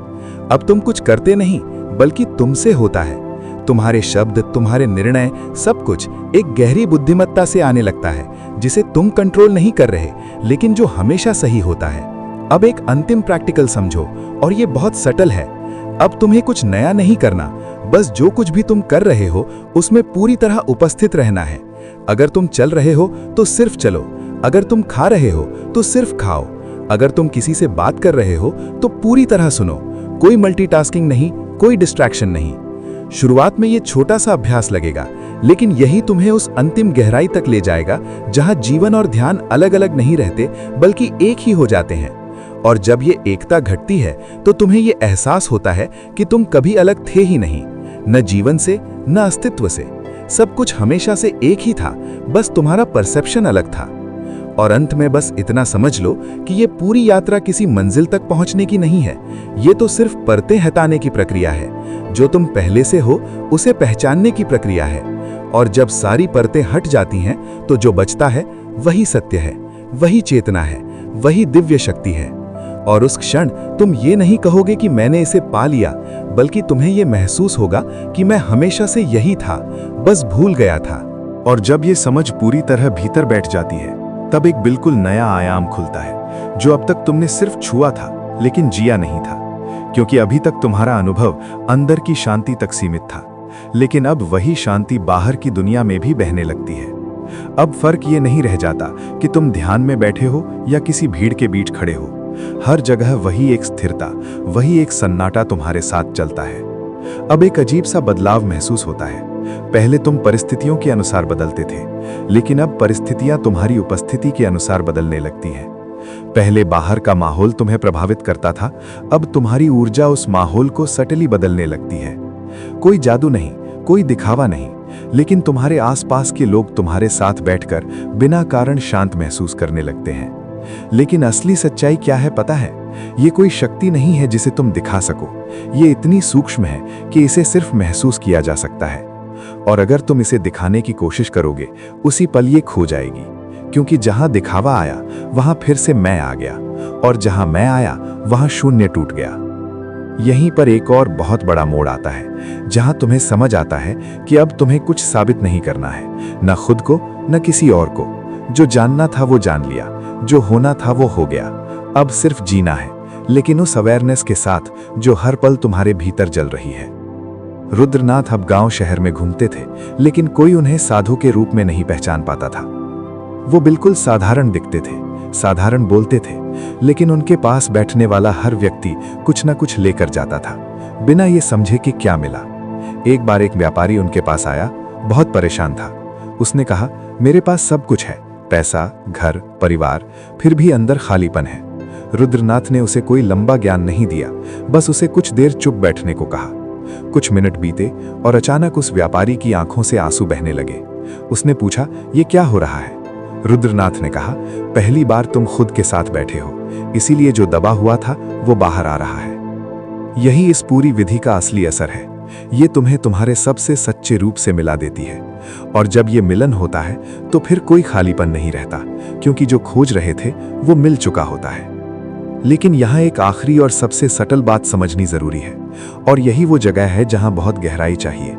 अब तुम कुछ करते नहीं, बल्कि तुमसे होता है। तुम्हारे शब्द, तुम्हारे निर्णय, सब कुछ एक गहरी बुद्धिमत्ता से आने लगता है, जिसे तुम कंट्रोल नहीं कर रहे, लेकिन जो हमेशा सही होता है। अब एक अंतिम प्रैक्टिकल समझो, और ये बहुत सटल है। अब तुम्हें कुछ नया नहीं करना, बस जो कुछ भी तुम कर रहे हो उसमें पूरी तरह उपस्थित रहना है। अगर तुम चल रहे हो तो सिर्फ चलो, अगर तुम खा रहे हो तो सिर्फ खाओ, अगर तुम किसी से बात कर रहे हो तो पूरी तरह सुनो। कोई मल्टीटास्किंग नहीं, कोई डिस्ट्रैक्शन नहीं। शुरुआत में ये छोटा सा अभ्यास लगेगा, लेकिन यही तुम्हें उस अंतिम गहराई तक ले जाएगा जहां जीवन और ध्यान अलग अलग नहीं रहते, बल्कि एक ही हो जाते हैं। और जब ये एकता घटती है तो तुम्हें ये एहसास होता है कि तुम कभी अलग थे ही नहीं, न जीवन से, न अस्तित्व से। सब कुछ हमेशा से एक ही था, बस तुम्हारा परसेप्शन अलग था। और अंत में बस इतना समझ लो कि ये पूरी यात्रा किसी मंजिल तक पहुंचने की नहीं है। ये तो सिर्फ परतें हटाने की प्रक्रिया है। जो तुम पहले से हो उसे पहचानने की प्रक्रिया है। और जब सारी परतें हट जाती हैं तो जो बचता है वही सत्य है, वही चेतना है, वही दिव्य शक्ति है। और उस क्षण तुम ये नहीं कहोगे कि मैंने इसे पा लिया, बल्कि तुम्हें ये महसूस होगा कि मैं हमेशा से यही था, बस भूल गया था। और जब ये समझ पूरी तरह भीतर बैठ जाती है, तब एक बिल्कुल नया आयाम खुलता है, जो अब तक तुमने सिर्फ छुआ था लेकिन जिया नहीं था। क्योंकि अभी तक तुम्हारा अनुभव अंदर की शांति तक सीमित था, लेकिन अब वही शांति बाहर की दुनिया में भी बहने लगती है। अब फर्क ये नहीं रह जाता कि तुम ध्यान में बैठे हो या किसी भीड़ के बीच खड़े हो। हर जगह वही एक स्थिरता, वही एक सन्नाटा तुम्हारे साथ चलता है। अब एक अजीब सा बदलाव महसूस होता है। पहले तुम परिस्थितियों के अनुसार बदलते थे, लेकिन अब परिस्थितियां तुम्हारी उपस्थिति के अनुसार बदलने लगती हैं। पहले बाहर का माहौल तुम्हें प्रभावित करता था, अब तुम्हारी ऊर्जा उस माहौल को सटली बदलने लगती है। कोई जादू नहीं, कोई दिखावा नहीं, लेकिन तुम्हारे आसपास के लोग तुम्हारे साथ बैठकर बिना कारण शांत महसूस करने लगते हैं। लेकिन असली सच्चाई क्या है पता है? ये कोई शक्ति नहीं है जिसे तुम दिखा सको। ये इतनी सूक्ष्म है कि इसे सिर्फ महसूस किया जा सकता है। और अगर तुम इसे दिखाने की कोशिश करोगे, उसी पल ये खो जाएगी। क्योंकि जहां दिखावा आया वहां फिर से मैं आ गया, और जहां मैं आया वहां शून्य टूट गया। यहीं पर एक और बहुत बड़ा मोड़ आता है, जहां तुम्हें समझ आता है कि अब तुम्हें कुछ साबित नहीं करना है, न खुद को न किसी और को। जो जानना था वो जान लिया, जो होना था वो हो गया। अब सिर्फ जीना है, लेकिन उस अवेयरनेस के साथ जो हर पल तुम्हारे भीतर जल रही है। रुद्रनाथ अब गांव शहर में घूमते थे, लेकिन कोई उन्हें साधु के रूप में नहीं पहचान पाता था। वो बिल्कुल साधारण दिखते थे, साधारण बोलते थे, लेकिन उनके पास बैठने वाला हर व्यक्ति कुछ न कुछ लेकर जाता था, बिना ये समझे कि क्या मिला। एक बार एक व्यापारी उनके पास आया, बहुत परेशान था। उसने कहा, मेरे पास सब कुछ है, पैसा, घर, परिवार, फिर भी अंदर खालीपन है। रुद्रनाथ ने उसे कोई लंबा ज्ञान नहीं दिया, बस उसे कुछ देर चुप बैठने को कहा। कुछ मिनट बीते और अचानक उस व्यापारी की आंखों से आंसू बहने लगे। उसने पूछा, ये क्या हो रहा है? रुद्रनाथ ने कहा, पहली बार तुम खुद के साथ बैठे हो, इसीलिए जो दबा हुआ था वो बाहर आ रहा है। यही इस पूरी विधि का असली असर है। ये तुम्हें तुम्हारे सबसे सच्चे रूप से मिला देती है। और जब ये मिलन होता है तो फिर कोई खालीपन नहीं रहता, क्योंकि जो खोज रहे थे वो मिल चुका होता है। लेकिन यहाँ एक आखिरी और सबसे सटल बात समझनी जरूरी है, और यही वो जगह है जहाँ बहुत गहराई चाहिए।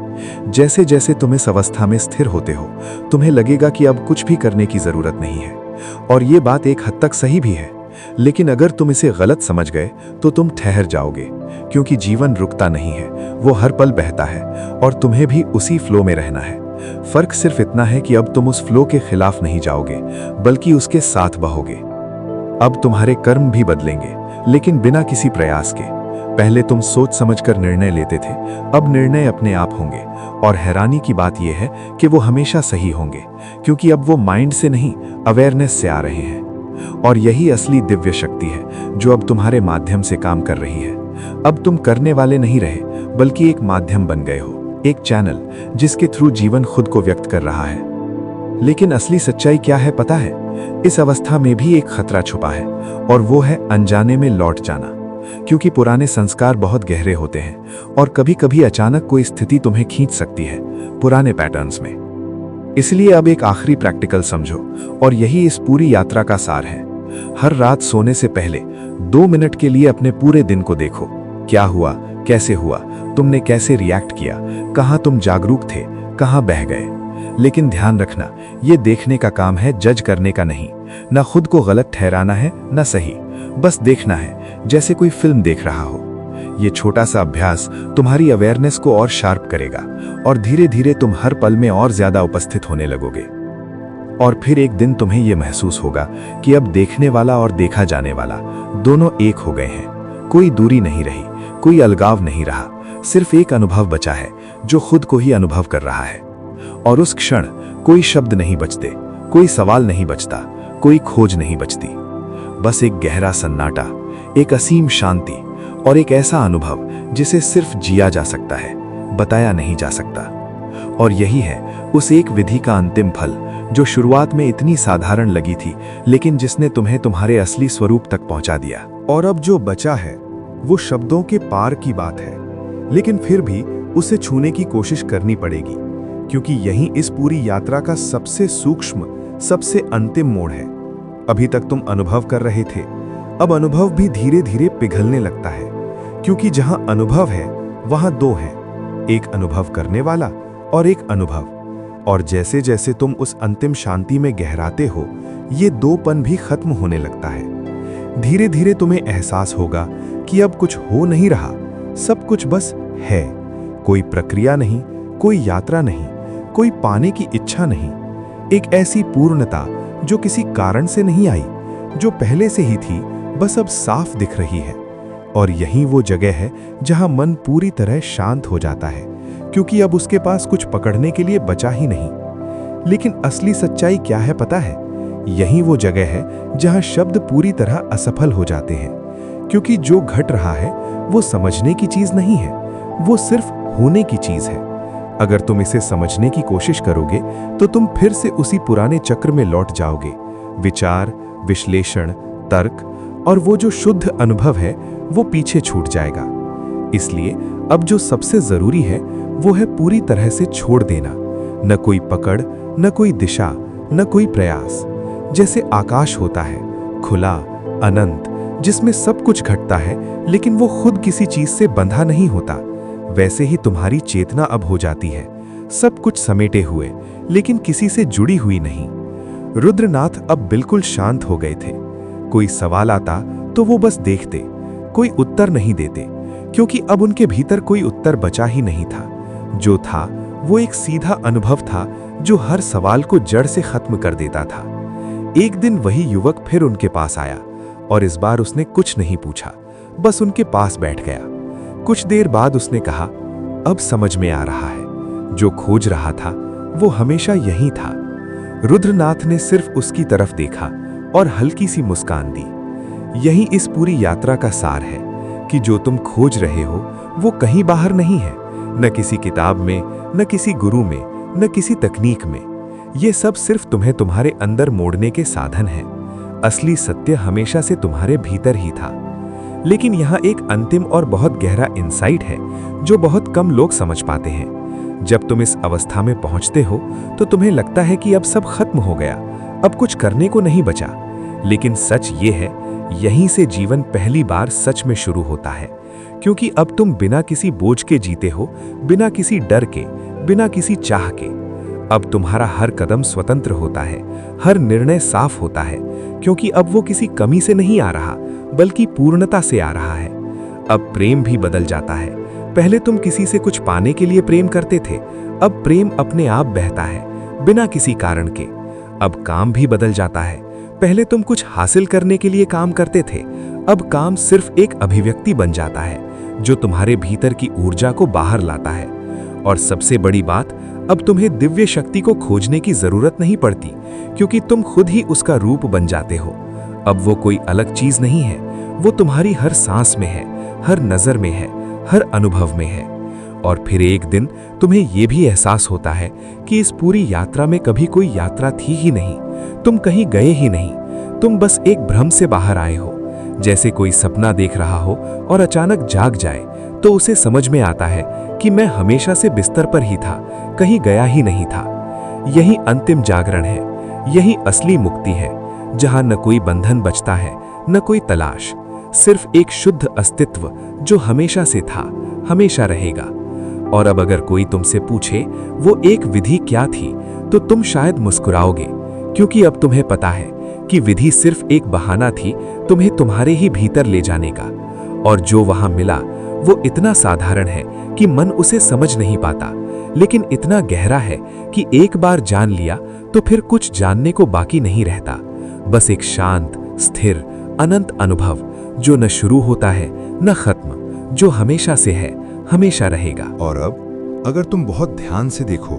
जैसे जैसे तुम इस अवस्था में स्थिर होते हो, तुम्हें लगेगा कि अब कुछ भी करने की जरूरत नहीं है। और ये बात एक हद तक सही भी है, लेकिन अगर तुम इसे गलत समझ गए तो तुम ठहर जाओगे, क्योंकि जीवन रुकता नहीं है, वो हर पल बहता है, और तुम्हें भी उसी फ्लो में रहना है। फर्क सिर्फ इतना है कि अब तुम उस फ्लो के खिलाफ नहीं जाओगे, बल्कि उसके साथ बहोगे। अब तुम्हारे कर्म भी बदलेंगे, लेकिन बिना किसी प्रयास के। पहले तुम सोच समझकर निर्णय लेते थे, अब निर्णय अपने आप होंगे। और हैरानी की बात यह है कि वो हमेशा सही होंगे, क्योंकि अब वो माइंड से नहीं, अवेयरनेस से आ रहे हैं। और यही असली दिव्य शक्ति है जो अब तुम्हारे माध्यम से काम कर रही है। अब तुम करने वाले नहीं रहे, बल्कि एक माध्यम बन गए हो, एक चैनल जिसके थ्रू जीवन खुद को व्यक्त कर रहा है। लेकिन असली सच्चाई क्या है पता है? इस अवस्था में भी एक खतरा छुपा है, और वो है अनजाने में लौट जाना। क्योंकि पुराने संस्कार बहुत गहरे होते हैं और कभी-कभी अचानक कोई स्थिति तुम्हें खींच सकती है पुराने पैटर्न्स में। इसलिए अब एक आखिरी प्रैक्टिकल समझो, और यही इस पूरी यात्रा का सार है। हर रात सोने से पहले 2 मिनट के लिए अपने पूरे दिन को देखो। क्या हुआ, कैसे हुआ, तुमने कैसे रिएक्ट किया, कहाँ तुम जागरूक थे, कहाँ बह गए। लेकिन ध्यान रखना, ये देखने का काम है, जज करने का नहीं। ना खुद को गलत ठहराना है, ना सही, बस देखना है जैसे कोई फिल्म देख रहा हो। ये छोटा सा अभ्यास तुम्हारी अवेयरनेस को और शार्प करेगा और धीरे धीरे तुम हर पल में और ज्यादा उपस्थित होने लगोगे। और फिर एक दिन तुम्हें यह महसूस होगा कि अब देखने वाला और देखा जाने वाला दोनों एक हो गए हैं। कोई दूरी नहीं रही, कोई अलगाव नहीं रहा, सिर्फ एक अनुभव बचा है जो खुद को ही अनुभव कर रहा है। और उस क्षण कोई शब्द नहीं बचते, कोई सवाल नहीं बचता, कोई खोज नहीं बचती। बस एक गहरा सन्नाटा, एक असीम शांति और एक ऐसा अनुभव जिसे सिर्फ जिया जा सकता है, बताया नहीं जा सकता। और यही है उस एक विधि का अंतिम फल जो शुरुआत में इतनी साधारण लगी थी, लेकिन जिसने तुम्हें तुम्हारे असली स्वरूप तक पहुंचा दिया। और अब जो बचा है वो शब्दों के पार की बात है, लेकिन फिर भी उसे छूने की कोशिश करनी पड़ेगी, क्योंकि यही इस पूरी यात्रा का सबसे सूक्ष्म, सबसे अंतिम मोड़ है। अभी तक तुम अनुभव कर रहे थे, अब अनुभव भी धीरे धीरे पिघलने लगता है, क्योंकि जहां अनुभव है वहां दो हैं, एक अनुभव करने वाला और एक अनुभव। और जैसे जैसे तुम उस अंतिम शांति में गहराते हो, ये दोपन भी खत्म होने लगता है। धीरे धीरे तुम्हें एहसास होगा कि अब कुछ हो नहीं रहा, सब कुछ बस है। कोई प्रक्रिया नहीं, कोई यात्रा नहीं, कोई पाने की इच्छा नहीं। एक ऐसी पूर्णता जो किसी कारण से नहीं आई, जो पहले से ही थी, बस अब साफ दिख रही है। और यही वो जगह है जहां मन पूरी तरह शांत हो जाता है, क्योंकि अब उसके पास कुछ पकड़ने के लिए बचा ही नहीं। लेकिन असली सच्चाई क्या है पता है? यही वो जगह है जहां शब्द पूरी तरह असफल हो जाते हैं, क्योंकि जो घट रहा है वो समझने की चीज नहीं है, वो सिर्फ होने की चीज है। अगर तुम इसे समझने की कोशिश करोगे तो तुम फिर से उसी पुराने चक्र में लौट जाओगे। विचार, विश्लेषण, तर्क और वो जो शुद्ध अनुभव है वो पीछे छूट जाएगा। इसलिए अब जो सबसे जरूरी है वो है पूरी तरह से छोड़ देना। न कोई पकड़, न कोई दिशा, न कोई प्रयास। जैसे आकाश होता है, खुला, अनंत, जिसमें सब कुछ घटता है लेकिन वो खुद किसी चीज से बंधा नहीं होता, वैसे ही तुम्हारी चेतना अब हो जाती है, सब कुछ समेटे हुए लेकिन किसी से जुड़ी हुई नहीं। रुद्रनाथ अब बिल्कुल शांत हो गए थे। कोई सवाल आता तो वो बस देखते, कोई उत्तर नहीं देते, क्योंकि अब उनके भीतर कोई उत्तर बचा ही नहीं था। जो था वो एक सीधा अनुभव था जो हर सवाल को जड़ से खत्म कर देता था। एक दिन वही युवक फिर उनके पास आया और इस बार उसने कुछ नहीं पूछा, बस उनके पास बैठ गया। कुछ देर बाद उसने कहा, अब समझ में आ रहा है, जो खोज रहा था वो हमेशा यही था। रुद्रनाथ ने सिर्फ उसकी तरफ देखा और हल्की सी मुस्कान दी। यही इस पूरी यात्रा का सार है कि जो तुम खोज रहे हो वो कहीं बाहर नहीं है, न किसी किताब में, न किसी गुरु में, न किसी तकनीक में। ये सब सिर्फ तुम्हें तुम्हारे अंदर मोड़ने के साधन हैं। असली सत्य हमेशा से तुम्हारे भीतर ही था। लेकिन यहाँ एक अंतिम और बहुत गहरा इंसाइट है जो बहुत कम लोग समझ पाते हैं। जब तुम इस अवस्था में पहुंचते हो तो तुम्हें लगता है कि अब सब खत्म हो गया, अब कुछ करने को नहीं बचा। लेकिन सच ये है, यहीं से जीवन पहली बार सच में शुरू होता है, क्योंकि अब तुम बिना किसी बोझ के जीते हो, बिना किसी डर के, बिना किसी चाह के। अब तुम्हारा हर कदम स्वतंत्र होता है, हर निर्णय साफ होता है, क्योंकि अब वो किसी कमी से नहीं आ रहा बल्कि पूर्णता से आ रहा है। अब प्रेम भी बदल जाता है। पहले तुम किसी से कुछ पाने के लिए प्रेम करते थे, अब प्रेम अपने आप बहता है बिना किसी कारण के। अब काम भी बदल जाता है। पहले तुम कुछ हासिल करने के लिए काम करते थे, अब काम सिर्फ एक अभिव्यक्ति बन जाता है जो तुम्हारे भीतर की ऊर्जा को बाहर लाता है। और सबसे बड़ी बात, अब तुम्हें दिव्य शक्ति को खोजने की जरूरत नहीं पड़ती, क्योंकि तुम खुद ही उसका रूप बन जाते हो। अब वो कोई अलग चीज नहीं है, वो तुम्हारी हर सांस में है, हर नजर में है, हर अनुभव में है। और फिर एक दिन तुम्हें यह भी एहसास होता है कि इस पूरी यात्रा में कभी कोई यात्रा थी ही नहीं, तुम कहीं गए ही नहीं, तुम बस एक भ्रम से बाहर आए हो। जैसे कोई सपना देख रहा हो और अचानक जाग जाए तो उसे समझ में आता है कि मैं हमेशा से बिस्तर पर ही था, कहीं गया ही नहीं था। यही अंतिम जागरण है, यही असली मुक्ति है, जहां न कोई बंधन बचता है, न कोई तलाश, सिर्फ एक शुद्ध अस्तित्व जो हमेशा से था, हमेशा रहेगा। और अब अगर कोई तुमसे पूछे वो एक विधि क्या थी, तो तुम शायद मुस्कुराओगे, क्योंकि अब तुम्हें पता है कि विधि सिर्फ एक बहाना थी तुम्हें तुम्हारे ही भीतर ले जाने का। और जो वहां मिला वो इतना साधारण है कि मन उसे समझ नहीं पाता, लेकिन इतना गहरा है कि एक बार जान लिया तो फिर कुछ जानने को बाकी नहीं रहता। बस एक शांत, स्थिर, अनंत अनुभव जो न शुरू होता है न खत्म, जो हमेशा से है, हमेशा रहेगा। और अब अगर तुम बहुत ध्यान से देखो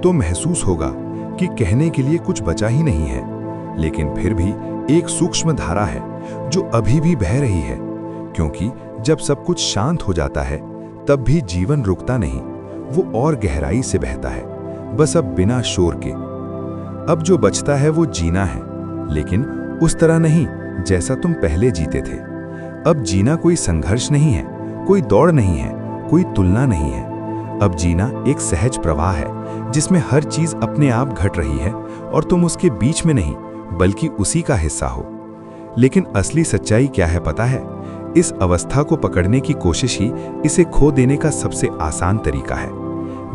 तो महसूस होगा कि कहने के लिए कुछ बचा ही नहीं है, लेकिन फिर भी एक सूक्ष्म धारा है जो अभी भी बह रही है, क्योंकि जब सब कुछ शांत हो जाता है तब भी जीवन रुकता नहीं, वो और गहराई से बहता है, बस अब बिना शोर के। अब जो बचता है वो जीना है, लेकिन उस तरह नहीं जैसा तुम पहले जीते थे। अब जीना कोई संघर्ष नहीं है, कोई दौड़ नहीं है, कोई तुलना नहीं है। अब जीना एक सहज प्रवाह है जिसमें हर चीज अपने आप घट रही है और तुम उसके बीच में नहीं बल्कि उसी का हिस्सा हो। लेकिन असली सच्चाई क्या है पता है? इस अवस्था को पकड़ने की कोशिश ही इसे खो देने का सबसे आसान तरीका है।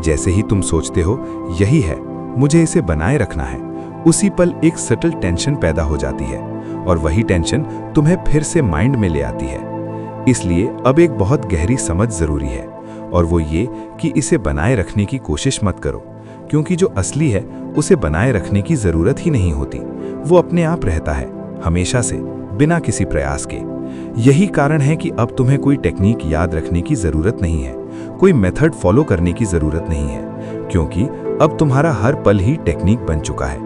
जैसे ही तुम सोचते हो यही है, मुझे इसे बनाए रखना है, उसी पल एक सटल टेंशन पैदा हो जाती है और वही टेंशन तुम्हें फिर से माइंड में ले आती है। इसलिए अब एक बहुत गहरी समझ जरूरी है, और वो ये कि इसे बनाए रखने की कोशिश मत करो, क्योंकि जो असली है उसे बनाए रखने की जरूरत ही नहीं होती, वो अपने आप रहता है, हमेशा से, बिना किसी प्रयास के। यही कारण है कि अब तुम्हें कोई टेक्निक याद रखने की जरूरत नहीं है, कोई मेथड फॉलो करने की जरूरत नहीं है, क्योंकि अब तुम्हारा हर पल ही टेक्निक बन चुका है,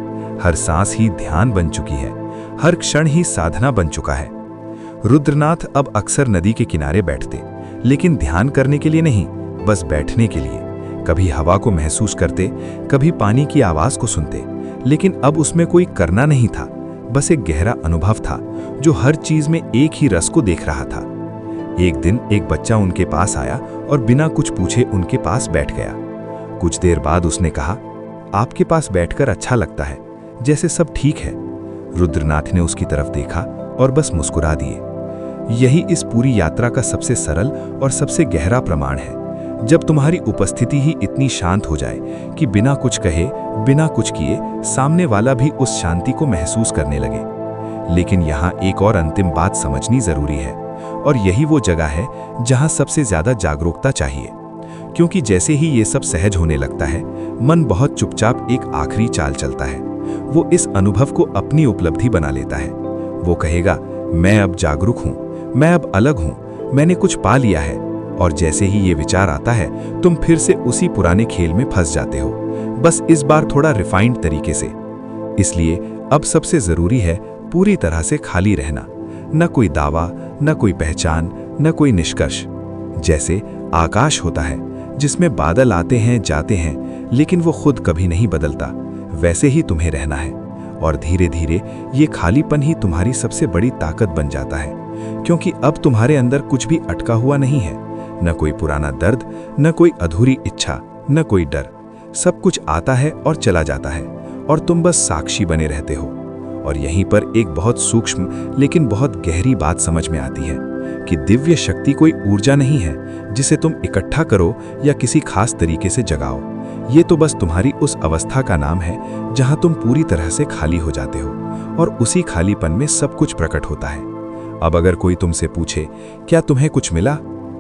हर सांस ही ध्यान बन चुकी है, हर क्षण ही साधना बन चुका है। रुद्रनाथ अब अक्सर नदी के किनारे बैठते, लेकिन ध्यान करने के लिए नहीं, बस बैठने के लिए। कभी हवा को महसूस करते, कभी पानी की आवाज को सुनते, लेकिन अब उसमें कोई करना नहीं था, बस एक गहरा अनुभव था जो हर चीज में एक ही रस को देख रहा था। एक दिन एक बच्चा उनके पास आया और बिना कुछ पूछे उनके पास बैठ गया। कुछ देर बाद उसने कहा, आपके पास बैठकर अच्छा लगता है, जैसे सब ठीक है। रुद्रनाथ ने उसकी तरफ देखा और बस मुस्कुरा दिए। यही इस पूरी यात्रा का सबसे सरल और सबसे गहरा प्रमाण है। जब तुम्हारी उपस्थिति ही इतनी शांत हो जाए कि बिना कुछ कहे, बिना कुछ किए, सामने वाला भी उस शांति को महसूस करने लगे। लेकिन यहाँ एक और अंतिम बात समझनी जरूरी है, और यही वो जगह है जहाँ सबसे ज्यादा जागरूकता चाहिए। क्योंकि जैसे ही ये सब सहज होने लगता है, मन बहुत चुपचाप एक आखिरी चाल चलता है। वो इस अनुभव को अपनी उपलब्धि बना लेता है। वो कहेगा, मैं अब जागरूक हूँ, मैं अब अलग हूँ, मैंने कुछ पा लिया है। और जैसे ही ये विचार आता है, तुम फिर से उसी पुराने खेल में फंस जाते हो, बस इस बार थोड़ा रिफाइंड तरीके से। इसलिए अब सबसे जरूरी है पूरी तरह से खाली रहना, न कोई दावा, न कोई पहचान, न कोई निष्कर्ष। जैसे आकाश होता है जिसमें बादल आते हैं जाते हैं, लेकिन वो खुद कभी नहीं बदलता, वैसे ही तुम्हें रहना है। और धीरे धीरे ये खालीपन ही तुम्हारी सबसे बड़ी ताकत बन जाता है, क्योंकि अब तुम्हारे अंदर कुछ भी अटका हुआ नहीं है, न कोई पुराना दर्द, न कोई अधूरी इच्छा, न कोई डर। सब कुछ आता है और चला जाता है, और तुम बस साक्षी बने रहते हो। और यहीं पर एक बहुत सूक्ष्म लेकिन बहुत गहरी बात समझ में आती है कि दिव्य शक्ति कोई ऊर्जा नहीं है जिसे तुम इकट्ठा करो या किसी खास तरीके से जगाओ। ये तो बस तुम्हारी उस अवस्था का नाम है जहां तुम पूरी तरह से खाली हो जाते हो, और उसी खालीपन में सब कुछ प्रकट होता है। अब अगर कोई तुमसे पूछे, क्या तुम्हें कुछ मिला,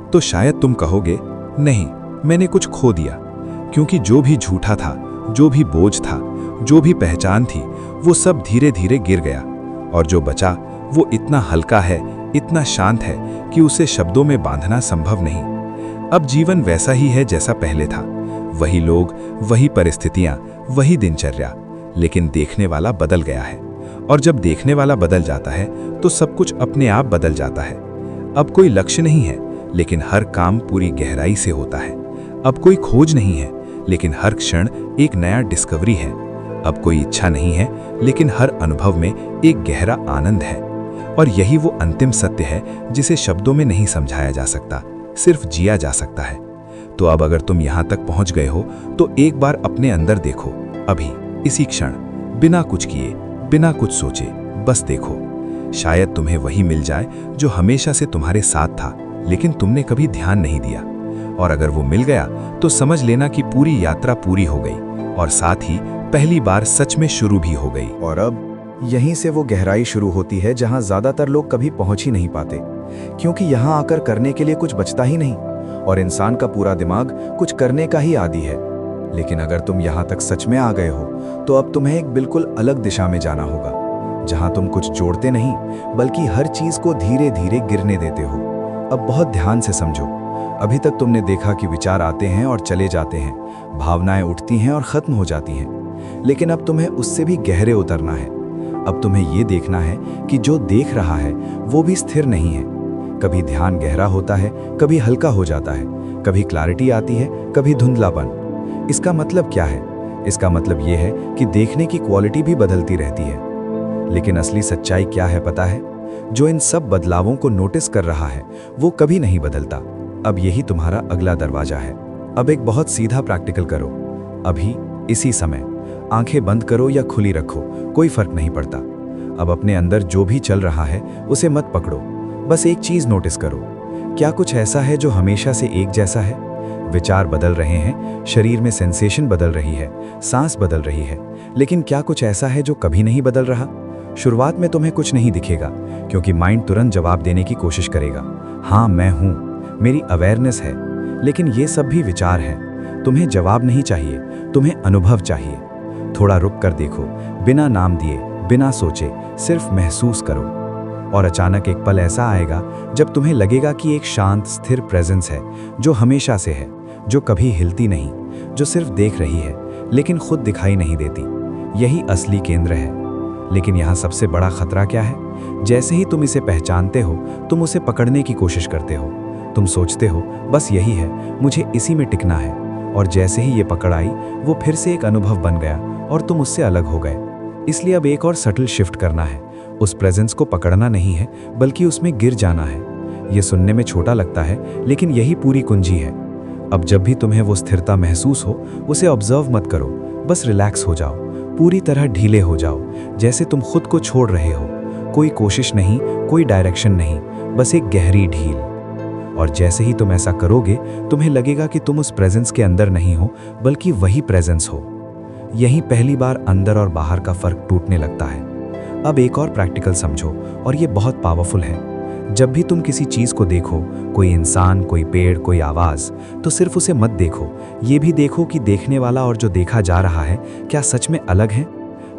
तो शायद तुम कहोगे, नहीं, मैंने कुछ खो दिया। क्योंकि जो भी झूठा था, जो भी बोझ था, जो भी पहचान थी, वो सब धीरे धीरे गिर गया, और जो बचा वो इतना हल्का है, इतना शांत है कि उसे शब्दों में बांधना संभव नहीं। अब जीवन वैसा ही है जैसा पहले था, वही लोग, वही परिस्थितियां, वही दिनचर्या, लेकिन देखने वाला बदल गया है। और जब देखने वाला बदल जाता है तो सब कुछ अपने आप बदल जाता है। अब कोई लक्ष्य नहीं है, लेकिन हर काम पूरी गहराई से होता है। अब कोई खोज नहीं है, लेकिन हर क्षण एक नया डिस्कवरी है। अब कोई इच्छा नहीं है, लेकिन हर अनुभव में एक गहरा आनंद है। और यही वो अंतिम सत्य है जिसे शब्दों में नहीं समझाया जा सकता, सिर्फ जिया जा सकता है। तो अब अगर तुम यहाँ तक पहुँच गए हो तो एक बार अपने अंदर देखो, अभी इसी क्षण, बिना कुछ किए, बिना कुछ सोचे, बस देखो। शायद तुम्हें वही मिल जाए जो हमेशा से तुम्हारे साथ था, लेकिन तुमने कभी ध्यान नहीं दिया। और अगर वो मिल गया तो समझ लेना कि पूरी यात्रा पूरी हो गई और साथ ही पहली बार सच में शुरू भी हो गई। और अब यहीं से वो गहराई शुरू होती है जहां ज्यादातर लोग कभी पहुंच ही नहीं पाते, क्योंकि यहां आकर करने के लिए कुछ बचता ही नहीं और इंसान का पूरा दिमाग कुछ करने का ही आदी है। लेकिन अगर तुम यहां तक सच में आ गए हो तो अब तुम्हें एक बिल्कुल अलग दिशा में जाना होगा, जहां तुम कुछ जोड़ते नहीं बल्कि हर चीज को धीरे धीरे गिरने देते हो। अब बहुत ध्यान से समझो। अभी तक तुमने देखा कि विचार आते हैं और चले जाते हैं, भावनाएं उठती हैं और खत्म हो जाती हैं, लेकिन अब तुम्हें उससे भी गहरे उतरना है। अब तुम्हें ये देखना है कि जो देख रहा है वो भी स्थिर नहीं है। कभी ध्यान गहरा होता है, कभी हल्का हो जाता है, कभी क्लैरिटी आती है, कभी धुंधलापन। इसका मतलब क्या है? इसका मतलब ये है कि देखने की क्वालिटी भी बदलती रहती है। लेकिन असली सच्चाई क्या है पता है? जो इन सब बदलावों को नोटिस कर रहा है वो कभी नहीं बदलता। अब यही तुम्हारा अगला दरवाजा है। अब एक बहुत सीधा प्रैक्टिकल करो। अभी इसी समय आंखें बंद करो या खुली रखो, कोई फर्क नहीं पड़ता। अब अपने अंदर जो भी चल रहा है उसे मत पकड़ो, बस एक चीज नोटिस करो। क्या कुछ ऐसा है जो हमेशा से एक जैसा है? विचार बदल रहे हैं, शरीर में सेंसेशन बदल रही है, सांस बदल रही है, लेकिन क्या कुछ ऐसा है जो कभी नहीं बदल रहा? शुरुआत में तुम्हें कुछ नहीं दिखेगा, क्योंकि माइंड तुरंत जवाब देने की कोशिश करेगा। हाँ, मैं हूँ, मेरी अवेयरनेस है। लेकिन ये सब भी विचार हैं। तुम्हें जवाब नहीं चाहिए, तुम्हें अनुभव चाहिए। थोड़ा रुक कर देखो, बिना नाम दिए, बिना सोचे, सिर्फ महसूस करो। और अचानक एक पल ऐसा आएगा जब तुम्हें लगेगा कि एक शांत स्थिर प्रेजेंस है जो हमेशा से है, जो कभी हिलती नहीं, जो सिर्फ देख रही है लेकिन खुद दिखाई नहीं देती। यही असली केंद्र है। लेकिन यहाँ सबसे बड़ा खतरा क्या है? जैसे ही तुम इसे पहचानते हो, तुम उसे पकड़ने की कोशिश करते हो। तुम सोचते हो बस यही है, मुझे इसी में टिकना है। और जैसे ही ये पकड़ आई, वो फिर से एक अनुभव बन गया और तुम उससे अलग हो गए। इसलिए अब एक और सटल शिफ्ट करना है। उस प्रेजेंस को पकड़ना नहीं है, बल्कि उसमें गिर जाना है। ये सुनने में छोटा लगता है, लेकिन यही पूरी कुंजी है। अब जब भी तुम्हें वो स्थिरता महसूस हो, उसे ऑब्जर्व मत करो, बस रिलैक्स हो जाओ, पूरी तरह ढीले हो जाओ, जैसे तुम खुद को छोड़ रहे हो। कोई कोशिश नहीं, कोई डायरेक्शन नहीं, बस एक गहरी ढील। और जैसे ही तुम ऐसा करोगे, तुम्हें लगेगा कि तुम उस प्रेजेंस के अंदर नहीं हो, बल्कि वही प्रेजेंस हो। यही पहली बार अंदर और बाहर का फर्क टूटने लगता है। अब एक और प्रैक्टिकल समझो, और ये बहुत पावरफुल है। जब भी तुम किसी चीज को देखो, कोई इंसान, कोई पेड़, कोई आवाज, तो सिर्फ उसे मत देखो, ये भी देखो कि देखने वाला और जो देखा जा रहा है क्या सच में अलग है।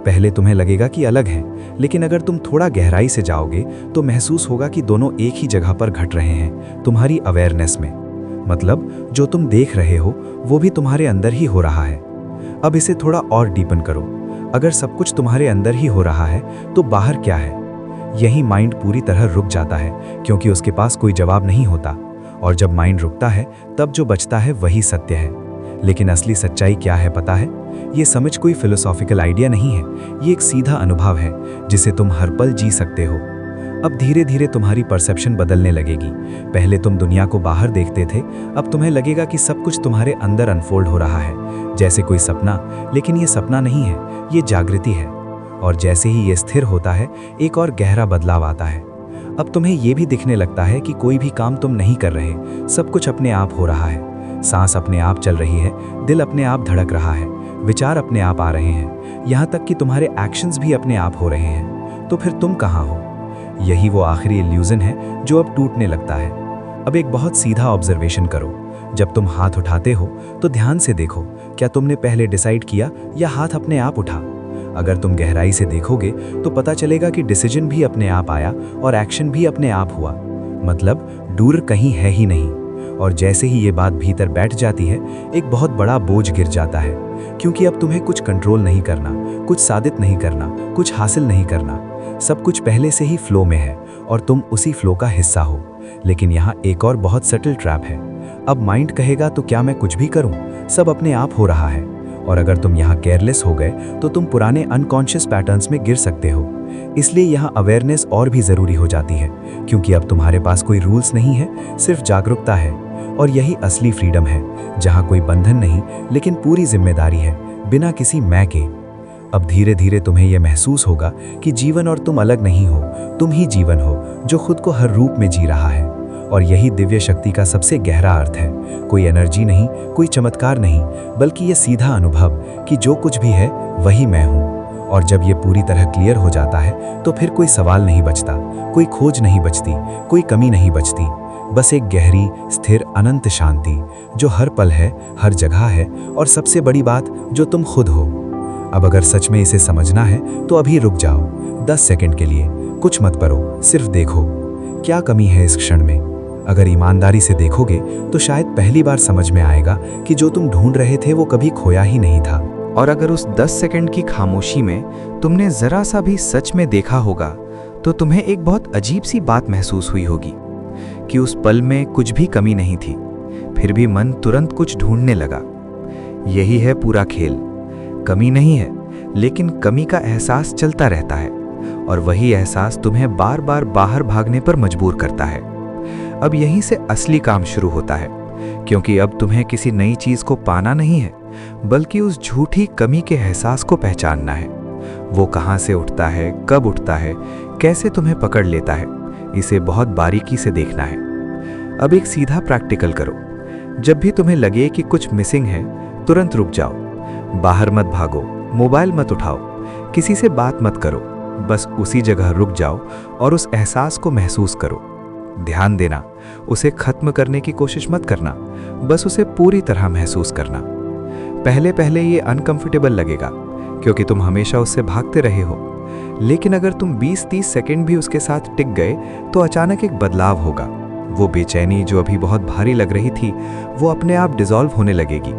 पहले तुम्हें लगेगा कि अलग हैं, लेकिन अगर तुम थोड़ा गहराई से जाओगे तो महसूस होगा कि दोनों एक ही जगह पर घट रहे हैं, तुम्हारी अवेयरनेस में। मतलब जो तुम देख रहे हो वो भी तुम्हारे अंदर ही हो रहा है। अब इसे थोड़ा और डीपन करो। अगर सब कुछ तुम्हारे अंदर ही हो रहा है तो बाहर क्या है? यही माइंड पूरी तरह रुक जाता है, क्योंकि उसके पास कोई जवाब नहीं होता। और जब माइंड रुकता है तब जो बचता है वही सत्य है। लेकिन असली सच्चाई क्या है पता है? ये समझ कोई फिलोसॉफिकल आइडिया नहीं है, ये एक सीधा अनुभव है जिसे तुम हर पल जी सकते हो। अब धीरे धीरे तुम्हारी परसेप्शन बदलने लगेगी। पहले तुम दुनिया को बाहर देखते थे, अब तुम्हें लगेगा कि सब कुछ तुम्हारे अंदर अनफोल्ड हो रहा है, जैसे कोई सपना। लेकिन ये सपना नहीं है, ये जागृति है। और जैसे ही ये स्थिर होता है, एक और गहरा बदलाव आता है। अब तुम्हें ये भी दिखने लगता है कि कोई भी काम तुम नहीं कर रहे, सब कुछ अपने आप हो रहा है। सांस अपने आप चल रही है, दिल अपने आप धड़क रहा है, विचार अपने आप आ रहे हैं, यहाँ तक कि तुम्हारे एक्शंस भी अपने आप हो रहे हैं। तो फिर तुम कहाँ हो? यही वो आखिरी इल्यूजन है जो अब टूटने लगता है। अब एक बहुत सीधा ऑब्जर्वेशन करो। जब तुम हाथ उठाते हो तो ध्यान से देखो, क्या तुमने पहले डिसाइड किया या हाथ अपने आप उठा? अगर तुम गहराई से देखोगे तो पता चलेगा कि डिसीजन भी अपने आप आया और एक्शन भी अपने आप हुआ। मतलब दूर कहीं है ही नहीं। और जैसे ही ये बात भीतर बैठ जाती है, एक बहुत बड़ा बोझ गिर जाता है, क्योंकि अब तुम्हें कुछ कंट्रोल नहीं करना, कुछ साबित नहीं करना, कुछ हासिल नहीं करना। सब कुछ पहले से ही फ्लो में है और तुम उसी फ्लो का हिस्सा हो। लेकिन यहाँ एक और बहुत सटल ट्रैप है। अब माइंड कहेगा तो क्या मैं कुछ भी करूं? सब अपने आप हो रहा है। और अगर तुम यहाँ केयरलेस हो गए तो तुम पुराने अनकॉन्शियस पैटर्न्स में गिर सकते हो। इसलिए यहाँ अवेयरनेस और भी ज़रूरी हो जाती है, क्योंकि अब तुम्हारे पास कोई रूल्स नहीं है, सिर्फ जागरूकता है। और यही असली फ्रीडम है, जहाँ कोई बंधन नहीं लेकिन पूरी जिम्मेदारी है, बिना किसी मैं के। अब धीरे धीरे तुम्हें यह महसूस होगा कि जीवन और तुम अलग नहीं हो, तुम ही जीवन हो जो खुद को हर रूप में जी रहा है। और यही दिव्य शक्ति का सबसे गहरा अर्थ है। कोई एनर्जी नहीं, कोई चमत्कार नहीं, बल्कि ये सीधा अनुभव कि जो कुछ भी है वही मैं हूँ। और जब ये पूरी तरह क्लियर हो जाता है तो फिर कोई सवाल नहीं बचता, कोई खोज नहीं बचती, कोई कमी नहीं बचती। बस एक गहरी, स्थिर, अनंत शांति जो हर पल है, हर जगह है, और सबसे बड़ी बात, जो तुम खुद हो। अब अगर सच में इसे समझना है तो अभी रुक जाओ 10 सेकंड के लिए, कुछ मत करो, सिर्फ देखो क्या कमी है इस क्षण में। अगर ईमानदारी से देखोगे तो शायद पहली बार समझ में आएगा कि जो तुम ढूंढ रहे थे वो कभी खोया ही नहीं था। और अगर उस 10 सेकंड की खामोशी में तुमने जरा सा भी सच में देखा होगा तो तुम्हें एक बहुत अजीब सी बात महसूस हुई होगी कि उस पल में कुछ भी कमी नहीं थी, फिर भी मन तुरंत कुछ ढूंढने लगा। यही है पूरा खेल। कमी नहीं है, लेकिन कमी का एहसास चलता रहता है, और वही एहसास तुम्हें बार बार बाहर भागने पर मजबूर करता है। अब यहीं से असली काम शुरू होता है, क्योंकि अब तुम्हें किसी नई चीज को पाना नहीं है, बल्कि उस झूठी कमी के एहसास को पहचानना है। वो कहाँ से उठता है, कब उठता है, कैसे तुम्हें पकड़ लेता है, इसे बहुत बारीकी से देखना है। अब एक सीधा प्रैक्टिकल करो। जब भी तुम्हें लगे कि कुछ मिसिंग है, तुरंत रुक जाओ। बाहर मत भागो, मोबाइल मत उठाओ, किसी से बात मत करो, बस उसी जगह रुक जाओ और उस एहसास को महसूस करो। ध्यान देना, उसे खत्म करने की कोशिश मत करना, बस उसे पूरी तरह महसूस करना। पहले पहले ये अनकंफर्टेबल लगेगा, क्योंकि तुम हमेशा उससे भागते रहे हो, लेकिन अगर तुम 20-30 सेकंड भी उसके साथ टिक गए तो अचानक एक बदलाव होगा। वो बेचैनी जो अभी बहुत भारी लग रही थी, वो अपने आप डिसॉल्व होने लगेगी।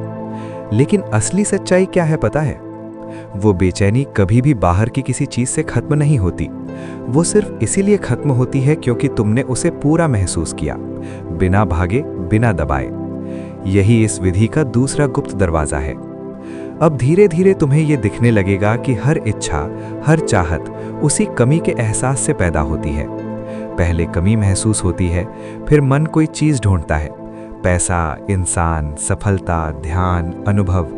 लेकिन असली सच्चाई क्या है पता है? वो बेचैनी कभी भी बाहर की किसी चीज से खत्म नहीं होती। वो सिर्फ इसीलिए खत्म होती है क्योंकि तुमने उसे पूरा महसूस किया, बिना भागे, बिना दबाए। यही इस विधि का दूसरा गुप्त दरवाजा है। अब धीरे धीरे तुम्हें यह दिखने लगेगा कि हर इच्छा, हर चाहत उसी कमी के एहसास से पैदा होती है। पहले कमी महसूस होती है, फिर मन कोई चीज ढूंढता है, पैसा, इंसान, सफलता, ध्यान, अनुभव,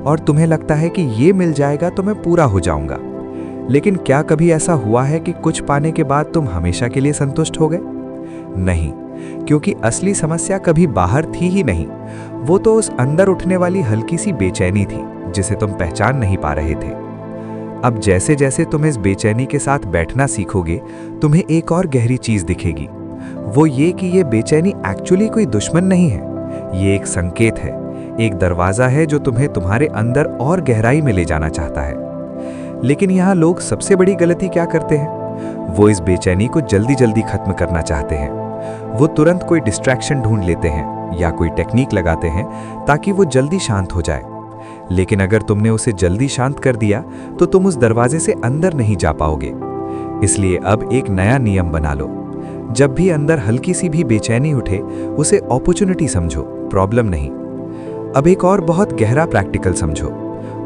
और तुम्हें लगता है कि ये मिल जाएगा तो मैं पूरा हो जाऊंगा। लेकिन क्या कभी ऐसा हुआ है कि कुछ पाने के बाद तुम हमेशा के लिए संतुष्ट हो गए? नहीं, क्योंकि असली समस्या कभी बाहर थी ही नहीं। वो तो उस अंदर उठने वाली हल्की सी बेचैनी थी, जिसे तुम पहचान नहीं पा रहे थे। अब जैसे जैसे तुम इस बेचैनी के साथ बैठना सीखोगे, तुम्हें एक और गहरी चीज दिखेगी। वो ये कि ये बेचैनी एक्चुअली कोई दुश्मन नहीं है, ये एक संकेत है, एक दरवाजा है जो तुम्हें तुम्हारे अंदर और गहराई में ले जाना चाहता है। लेकिन यहाँ लोग सबसे बड़ी गलती क्या करते हैं? वो इस बेचैनी को जल्दी जल्दी खत्म करना चाहते हैं। वो तुरंत कोई डिस्ट्रैक्शन ढूंढ लेते हैं या कोई टेक्निक लगाते हैं ताकि वो जल्दी शांत हो जाए। लेकिन अगर तुमने उसे जल्दी शांत कर दिया तो तुम उस दरवाजे से अंदर नहीं जा पाओगे। इसलिए अब एक नया नियम बना लो। जब भी अंदर हल्की सी भी बेचैनी उठे, उसे अपॉर्चुनिटी समझो, प्रॉब्लम नहीं। अब एक और बहुत गहरा प्रैक्टिकल समझो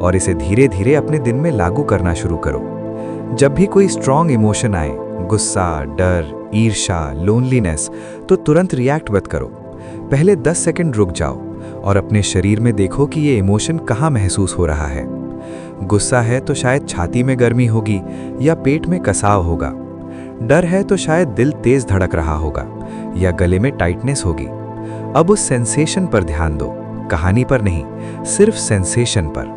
और इसे धीरे धीरे अपने दिन में लागू करना शुरू करो। जब भी कोई स्ट्रॉन्ग इमोशन आए, गुस्सा, डर, ईर्ष्या, लोनलीनेस, तो तुरंत रिएक्ट मत करो। पहले 10 सेकंड रुक जाओ और अपने शरीर में देखो कि ये इमोशन कहाँ महसूस हो रहा है। गुस्सा है तो शायद छाती में गर्मी होगी या पेट में कसाव होगा। डर है तो शायद दिल तेज धड़क रहा होगा या गले में टाइटनेस होगी। अब उस सेंसेशन पर ध्यान दो, कहानी पर नहीं, सिर्फ सेंसेशन पर।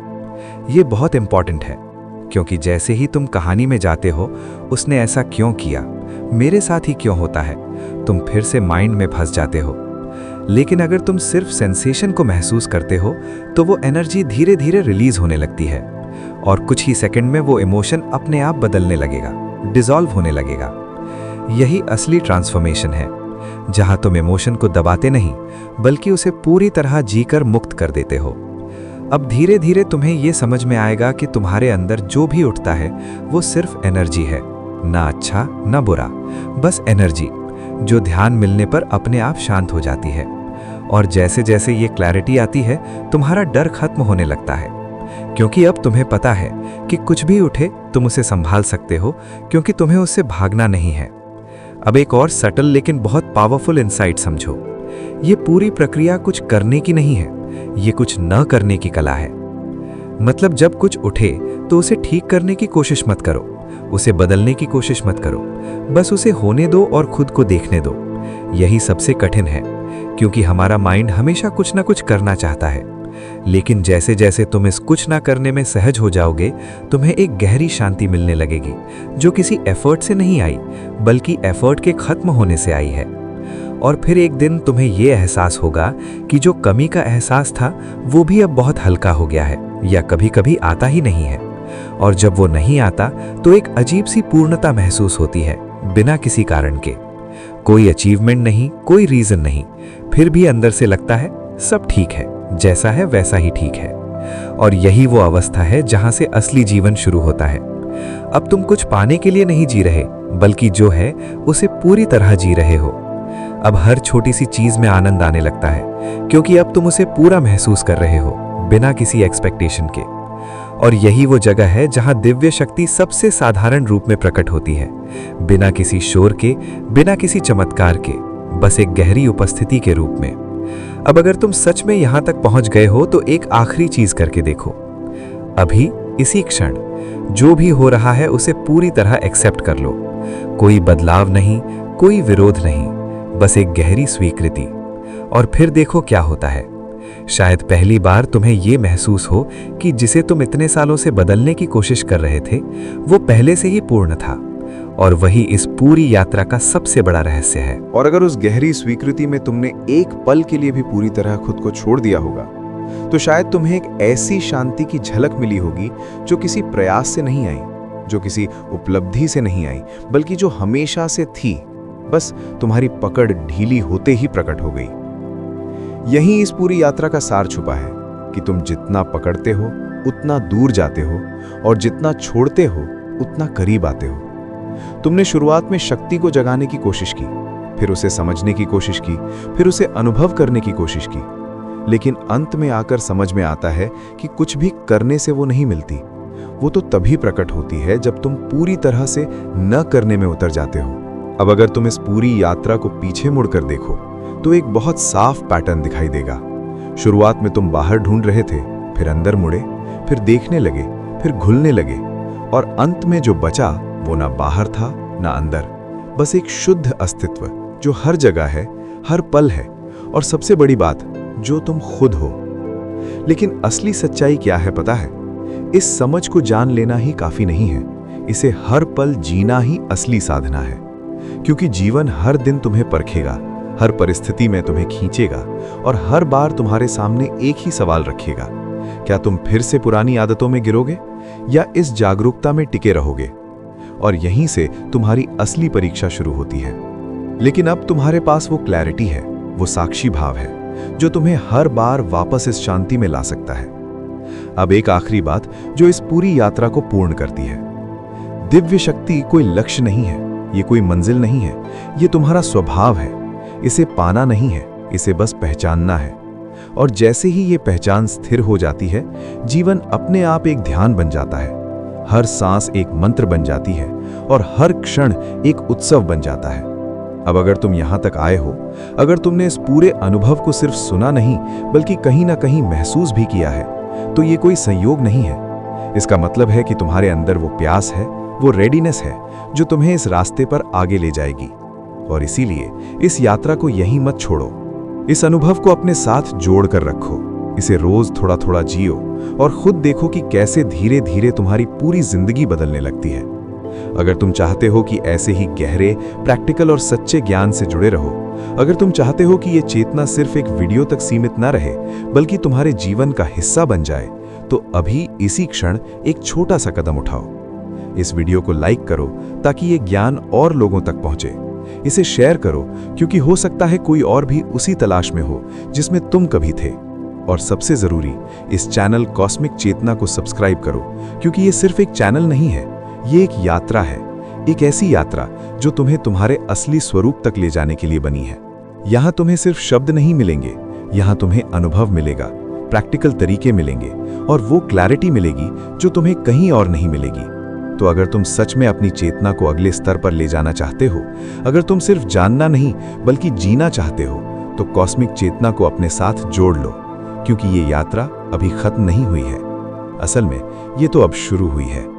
यह बहुत इंपॉर्टेंट है, क्योंकि जैसे ही तुम कहानी में जाते हो, उसने ऐसा क्यों किया, मेरे साथ ही क्यों होता है, तुम फिर से माइंड में फंस जाते हो। लेकिन अगर तुम सिर्फ सेंसेशन को महसूस करते हो तो वो एनर्जी धीरे धीरे रिलीज होने लगती है और कुछ ही सेकंड में वो इमोशन अपने आप बदलने लगेगा, डिसॉल्व होने लगेगा। यही असली ट्रांसफॉर्मेशन है, जहां तुम इमोशन को दबाते नहीं बल्कि उसे पूरी तरह जीकर मुक्त कर देते हो। अब धीरे धीरे तुम्हें यह समझ में आएगा कि तुम्हारे अंदर जो भी उठता है वो सिर्फ एनर्जी है, ना अच्छा ना बुरा, बस एनर्जी, जो ध्यान मिलने पर अपने आप शांत हो जाती है। और जैसे जैसे ये क्लैरिटी आती है, तुम्हारा डर खत्म होने लगता है। क्योंकि अब तुम्हें पता है कि कुछ भी उठे तुम उसे संभाल सकते हो, क्योंकि तुम्हें उससे भागना नहीं है। अब एक और सटल लेकिन बहुत पावरफुल इंसाइट समझो। ये पूरी प्रक्रिया कुछ करने की नहीं है, ये कुछ न करने की कला है। मतलब जब कुछ उठे तो उसे ठीक करने की कोशिश मत करो, उसे बदलने की कोशिश मत करो, बस उसे होने दो और खुद को देखने दो। यही सबसे कठिन है, क्योंकि हमारा माइंड हमेशा कुछ ना कुछ करना चाहता है। लेकिन जैसे जैसे तुम इस कुछ ना करने में सहज हो जाओगे, तुम्हें एक गहरी शांति मिलने लगेगी, जो किसी एफर्ट से नहीं आई, बल्कि एफर्ट के खत्म होने से आई है। और फिर एक दिन तुम्हें यह एहसास होगा कि जो कमी का एहसास था वो भी अब बहुत हल्का हो गया है, या कभी कभी आता ही नहीं है। और जब वो नहीं आता तो एक अजीब सी पूर्णता महसूस होती है, बिना किसी कारण के। कोई अचीवमेंट नहीं, कोई रीजन नहीं, फिर भी अंदर से लगता है सब ठीक है, जैसा है वैसा ही ठीक है। और यही वो अवस्था है जहां से असली जीवन शुरू होता है। अब तुम कुछ पाने के लिए नहीं जी रहे, बल्कि जो है उसे पूरी तरह जी रहे हो। अब हर छोटी सी चीज में आनंद आने लगता है, क्योंकि अब तुम उसे पूरा महसूस कर रहे हो, बिना किसी एक्सपेक्टेशन के। और यही वो जगह है जहां दिव्य शक्ति सबसे साधारण रूप में प्रकट होती है, बिना किसी शोर के, बिना किसी चमत्कार के, बस एक गहरी उपस्थिति के रूप में। अब अगर तुम सच में यहां तक पहुंच गए हो तो एक आखिरी चीज करके देखो। अभी इसी क्षण जो भी हो रहा है उसे पूरी तरह एक्सेप्ट कर लो। कोई बदलाव नहीं, कोई विरोध नहीं, बस एक गहरी स्वीकृति। और फिर देखो क्या होता है। शायद पहली बार तुम्हें यह महसूस हो कि जिसे तुम इतने सालों से बदलने की कोशिश कर रहे थे वो पहले से ही पूर्ण था। और वही इस पूरी यात्रा का सबसे बड़ा रहस्य है। और अगर उस गहरी स्वीकृति में तुमने एक पल के लिए भी पूरी तरह खुद को छोड़ दिया होगा, तो शायद तुम्हें एक ऐसी शांति की झलक मिली होगी जो किसी प्रयास से नहीं आई, जो किसी उपलब्धि से नहीं आई, बल्कि जो हमेशा से थी, बस तुम्हारी पकड़ ढीली होते ही प्रकट हो गई। यही इस पूरी यात्रा का सार छुपा है कि तुम जितना पकड़ते हो उतना दूर जाते हो, और जितना छोड़ते हो उतना करीब आते हो। तुमने शुरुआत में शक्ति को जगाने की कोशिश की, फिर उसे समझने की कोशिश की, फिर उसे अनुभव करने की कोशिश की, लेकिन अंत में आकर समझ में आता है कि कुछ भी करने से वो नहीं मिलती। वो तो तभी प्रकट होती है जब तुम पूरी तरह से न करने में उतर जाते हो। अब अगर तुम इस पूरी यात्रा को पीछे मुड़कर देखो तो एक बहुत साफ पैटर्न दिखाई देगा। शुरुआत में तुम बाहर ढूंढ रहे थे, फिर अंदर मुड़े, फिर देखने लगे, फिर घुलने लगे, और अंत में जो बचा वो ना बाहर था ना अंदर, बस एक शुद्ध अस्तित्व जो हर जगह है, हर पल है, और सबसे बड़ी बात, जो तुम खुद हो। लेकिन असली सच्चाई क्या है पता है? इस समझ को जान लेना ही काफी नहीं है, इसे हर पल जीना ही असली साधना है। क्योंकि जीवन हर दिन तुम्हें परखेगा, हर परिस्थिति में तुम्हें खींचेगा, और हर बार तुम्हारे सामने एक ही सवाल रखेगा, क्या तुम फिर से पुरानी आदतों में गिरोगे या इस जागरूकता में टिके रहोगे? और यहीं से तुम्हारी असली परीक्षा शुरू होती है। लेकिन अब तुम्हारे पास वो क्लैरिटी है, वो साक्षी भाव है, जो तुम्हें हर बार वापस इस शांति में ला सकता है। अब एक आखिरी बात जो इस पूरी यात्रा को पूर्ण करती है। दिव्य शक्ति कोई लक्ष्य नहीं है, ये कोई मंजिल नहीं है, ये तुम्हारा स्वभाव है। इसे पाना नहीं है, इसे बस पहचानना है। और जैसे ही ये पहचान स्थिर हो जाती है, जीवन अपने आप एक ध्यान बन जाता है। हर सांस एक मंत्र बन जाती है, और हर क्षण एक उत्सव बन जाता है। अब अगर तुम यहां तक आए हो, अगर तुमने इस पूरे अनुभव को सिर्फ सुना नहीं बल्कि कहीं ना कहीं महसूस भी किया है, तो ये कोई संयोग नहीं है। इसका मतलब है कि तुम्हारे अंदर वो प्यास है, वो रेडीनेस है जो तुम्हें इस रास्ते पर आगे ले जाएगी। और इसीलिए इस यात्रा को यहीं मत छोड़ो। इस अनुभव को अपने साथ जोड़ कर रखो, इसे रोज थोड़ा थोड़ा जियो, और खुद देखो कि कैसे धीरे धीरे तुम्हारी पूरी जिंदगी बदलने लगती है। अगर तुम चाहते हो कि ऐसे ही गहरे, प्रैक्टिकल और सच्चे ज्ञान से जुड़े रहो, अगर तुम चाहते हो कि ये चेतना सिर्फ एक वीडियो तक सीमित न रहे बल्कि तुम्हारे जीवन का हिस्सा बन जाए, तो अभी इसी क्षण एक छोटा सा कदम उठाओ। इस वीडियो को लाइक करो ताकि ये ज्ञान और लोगों तक पहुंचे। इसे शेयर करो क्योंकि हो सकता है कोई और भी उसी तलाश में हो जिसमें तुम कभी थे। और सबसे जरूरी, इस चैनल कॉस्मिक चेतना को सब्सक्राइब करो, क्योंकि ये सिर्फ एक चैनल नहीं है, ये एक यात्रा है, एक ऐसी यात्रा जो तुम्हें तुम्हारे असली स्वरूप तक ले जाने के लिए बनी है। यहाँ तुम्हें सिर्फ शब्द नहीं मिलेंगे, यहाँ तुम्हें अनुभव मिलेगा, प्रैक्टिकल तरीके मिलेंगे और वो क्लैरिटी मिलेगी जो तुम्हें कहीं और नहीं मिलेगी। तो अगर तुम सच में अपनी चेतना को अगले स्तर पर ले जाना चाहते हो, अगर तुम सिर्फ जानना नहीं बल्कि जीना चाहते हो, तो कॉस्मिक चेतना को अपने साथ जोड़ लो, क्योंकि ये यात्रा अभी खत्म नहीं हुई है। असल में ये तो अब शुरू हुई है।